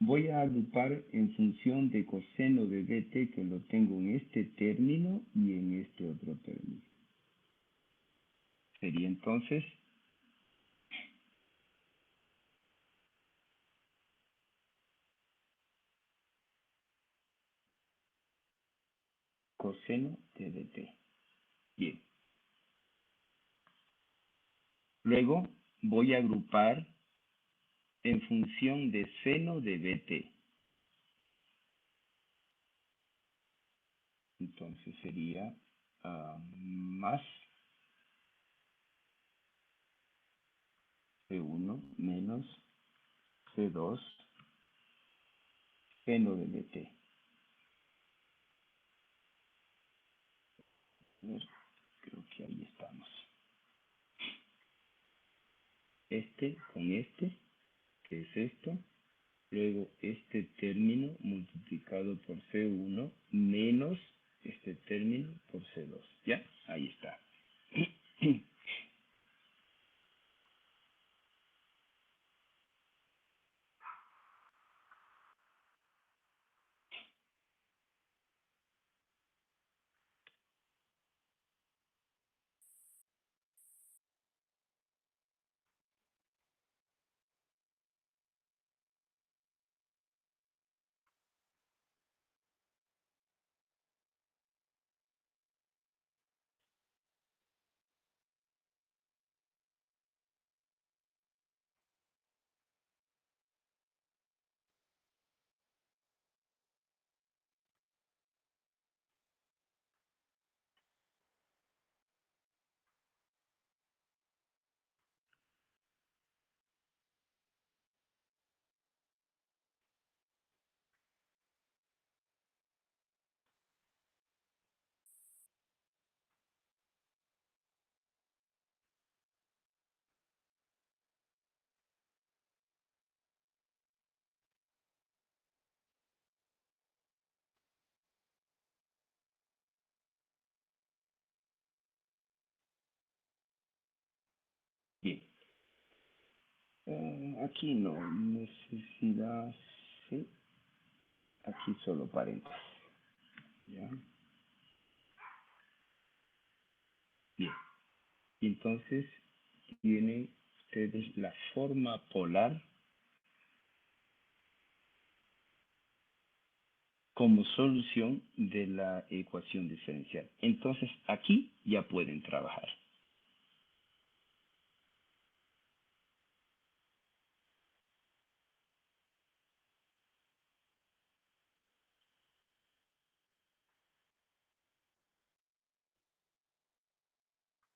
Voy a agrupar en función de coseno de bt que lo tengo en este término y en este otro término. Sería entonces coseno de bt. Bien. Luego voy a agrupar en función de seno de BT. Entonces sería más C1 menos C2 seno de BT. A ver, creo que ahí estamos. Este con este, que es esto. Luego este término multiplicado por C1 menos este término por C2. ¿Ya? Ahí está. Bien. Aquí no, necesidad, sí. Aquí solo paréntesis. ¿Ya? Bien. Y entonces tienen ustedes la forma polar como solución de la ecuación diferencial. Entonces aquí ya pueden trabajar.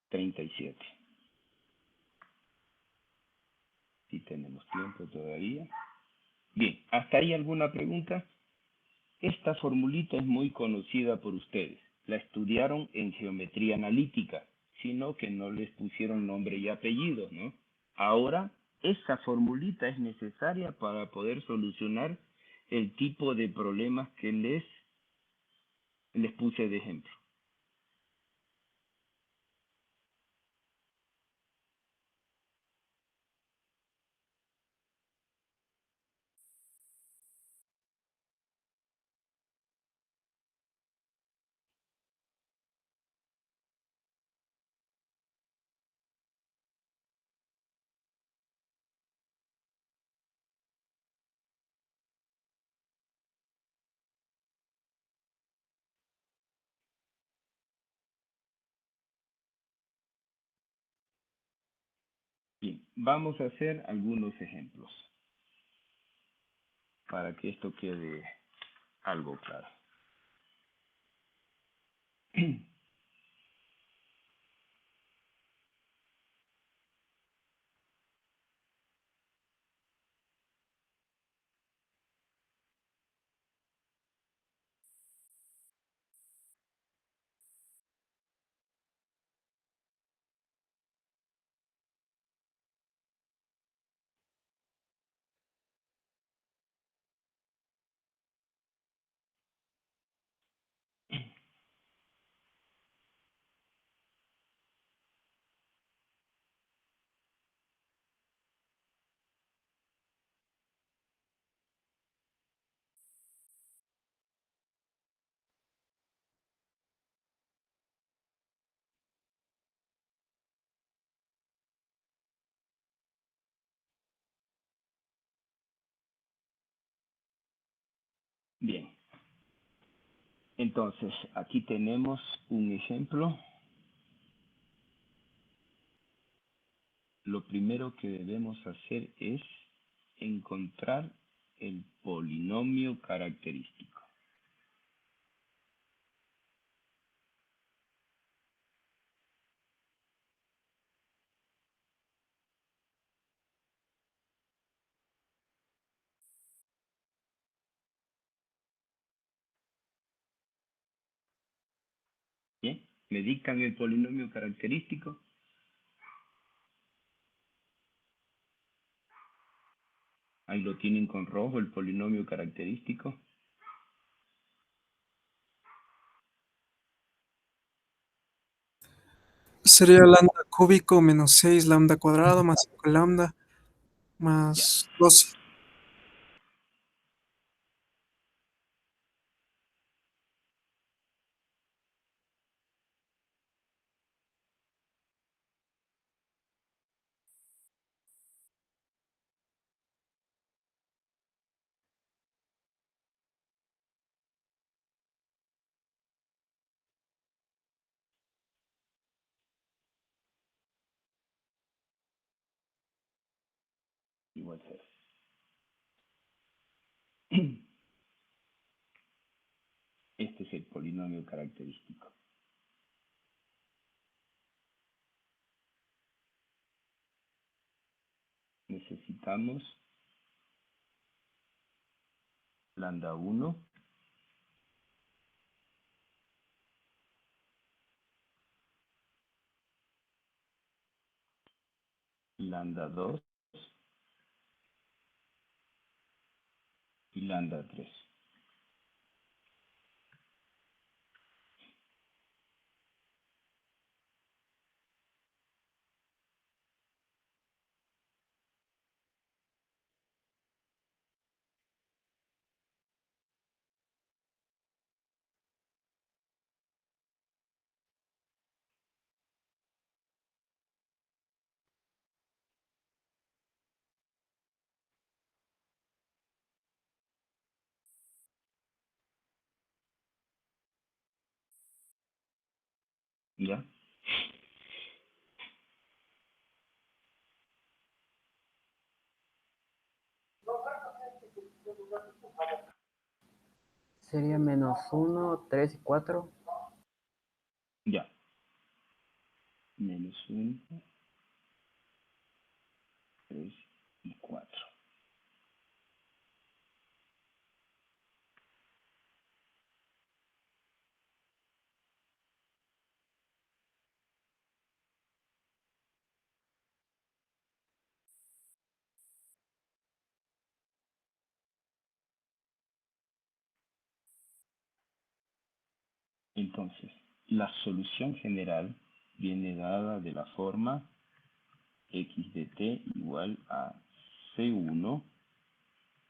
$37. Si tenemos tiempo todavía. Bien, ¿hasta ahí alguna pregunta? Esta formulita es muy conocida por ustedes. La estudiaron en geometría analítica, sino que no les pusieron nombre y apellido, ¿no? Ahora, esa formulita es necesaria para poder solucionar el tipo de problemas que les puse de ejemplo. Bien, vamos a hacer algunos ejemplos para que esto quede algo claro. Bien, entonces aquí tenemos un ejemplo. Lo primero que debemos hacer es encontrar el polinomio característico. ¿Bien? ¿Me dictan el polinomio característico? Ahí lo tienen con rojo, el polinomio característico. Sería lambda cúbico menos 6 lambda cuadrado más 5 lambda Ya. más 12. Igual 0. Este es el polinomio característico. Necesitamos lambda 1, lambda 2 y lambda 3. ¿Ya? Sería menos 1, 3 y 4. Ya. Menos 1, 3 y 4. Entonces, la solución general viene dada de la forma x de t igual a c1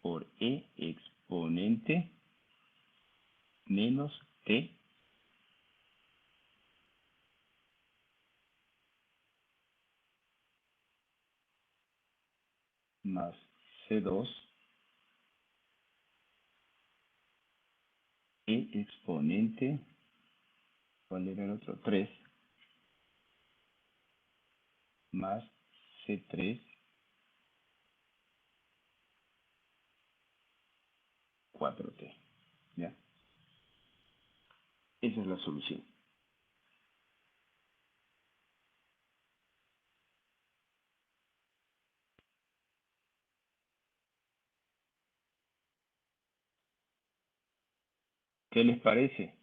por e exponente menos t más c2 e exponente, ¿cuál era el otro? 3 más c3 4t. ¿Ya? Esa es la solución. ¿Qué les parece?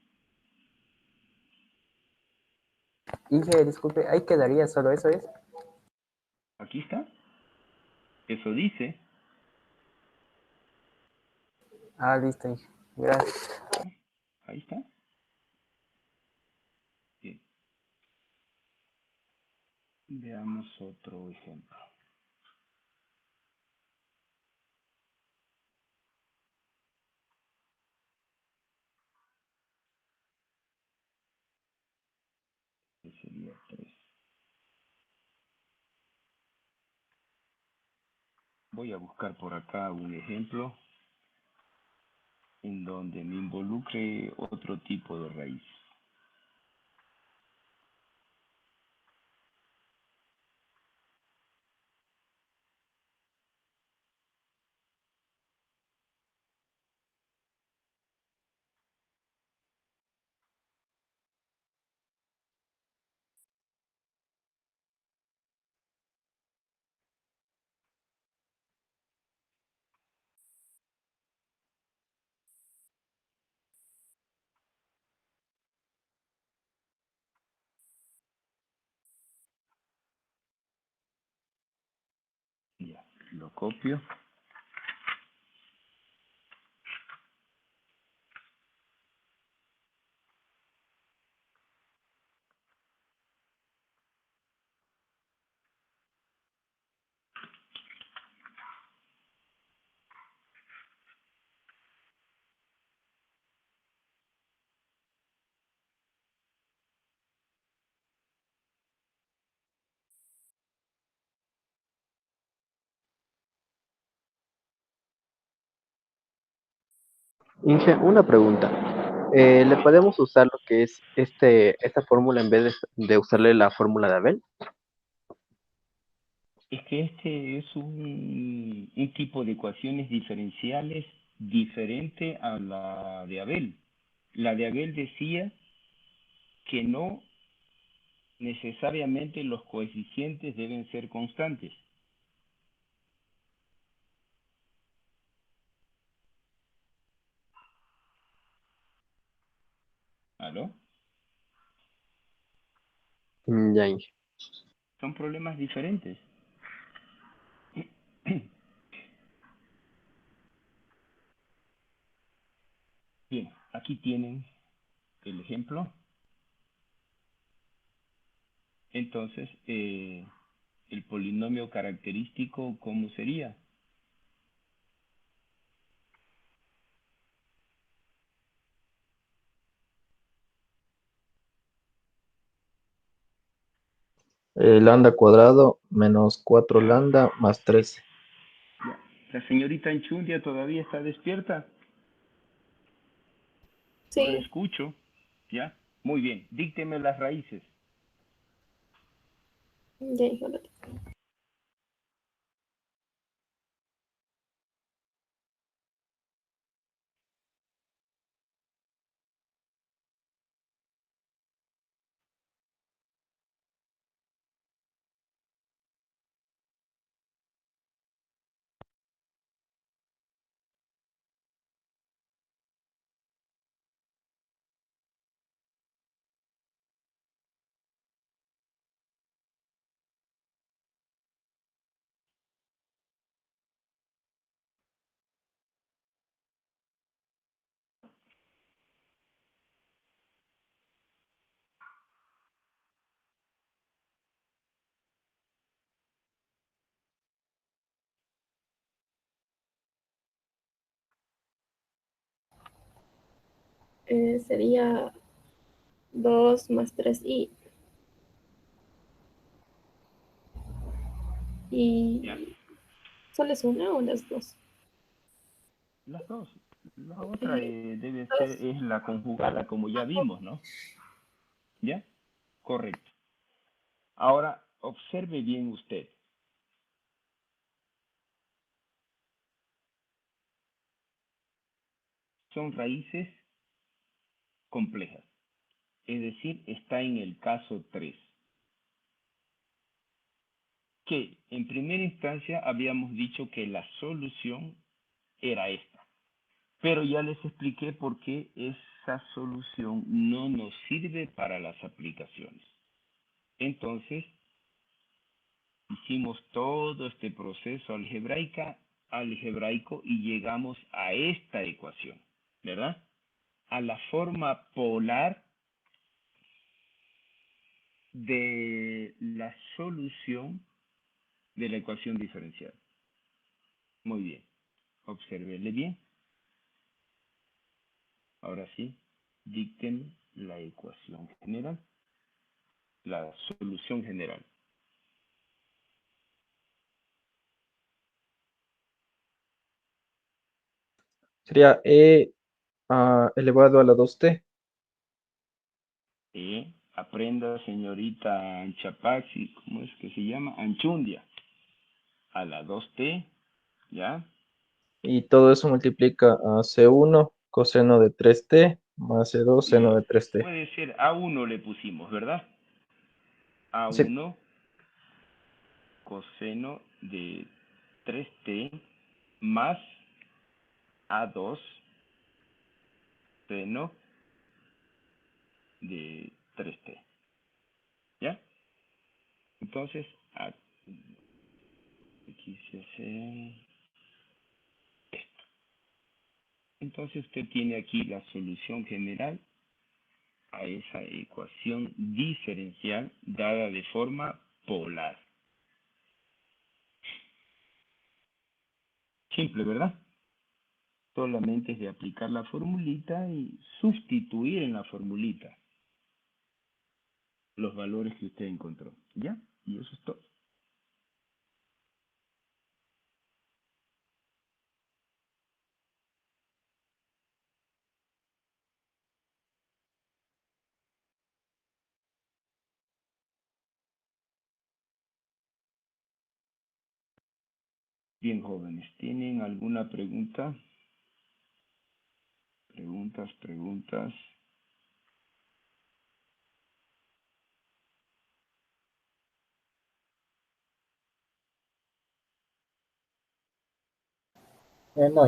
Dije, disculpe, ahí quedaría solo eso, ¿es? Aquí está. Eso dice. Ah, listo, Inge. Gracias. Ahí está. Bien. Veamos otro ejemplo. Que sería 3. Voy a buscar por acá un ejemplo en donde me involucre otro tipo de raíz. copio. Inge, una pregunta. ¿Le podemos usar lo que es esta fórmula en vez de usarle la fórmula de Abel? Es que este es un tipo de ecuaciones diferenciales diferente a la de Abel. La de Abel decía que no necesariamente los coeficientes deben ser constantes. ¿Aló? Ya, Inge. Son problemas diferentes. Bien, aquí tienen el ejemplo. Entonces, el polinomio característico, ¿cómo sería? Lambda cuadrado menos 4 lambda más 13. Ya. ¿La señorita Enchundia todavía está despierta? No la Sí, escucho. ¿Ya? Muy bien. Dícteme las raíces. ya, híjole. Sería 2 más 3i. ¿Ya? Y solo es una o las dos. Las dos. La otra Y debe ser, dos. es la conjugada, como ya vimos, ¿no? ¿Ya? Correcto. Ahora, observe bien usted. Son raíces complejas. Es decir, está en el caso 3. Que en primera instancia habíamos dicho que la solución era esta. Pero ya les expliqué por qué esa solución no nos sirve para las aplicaciones. Entonces, hicimos todo este proceso algebraico y llegamos a esta ecuación, ¿verdad? A la forma polar de la solución de la ecuación diferencial. Muy bien, obsérvele bien. Ahora sí, dicten la ecuación general, la solución general. Sería elevado a la 2t. Aprenda, señorita Anchapaxi, ¿cómo es que se llama? Anchundia. A la 2t, ¿ya? Y todo eso multiplica a C1 coseno de 3t más C2 seno de 3t. Puede ser A1 le pusimos, ¿verdad? Sí, A1 coseno de 3t más A2 seno de 3t, ¿ya? Entonces, aquí quise hacer esto. Entonces usted tiene aquí la solución general a esa ecuación diferencial dada de forma polar. Simple, ¿verdad? Solamente es de aplicar la formulita y sustituir en la formulita los valores que usted encontró. ¿Ya? Y eso es todo. Bien, jóvenes, ¿tienen alguna pregunta? Preguntas. No,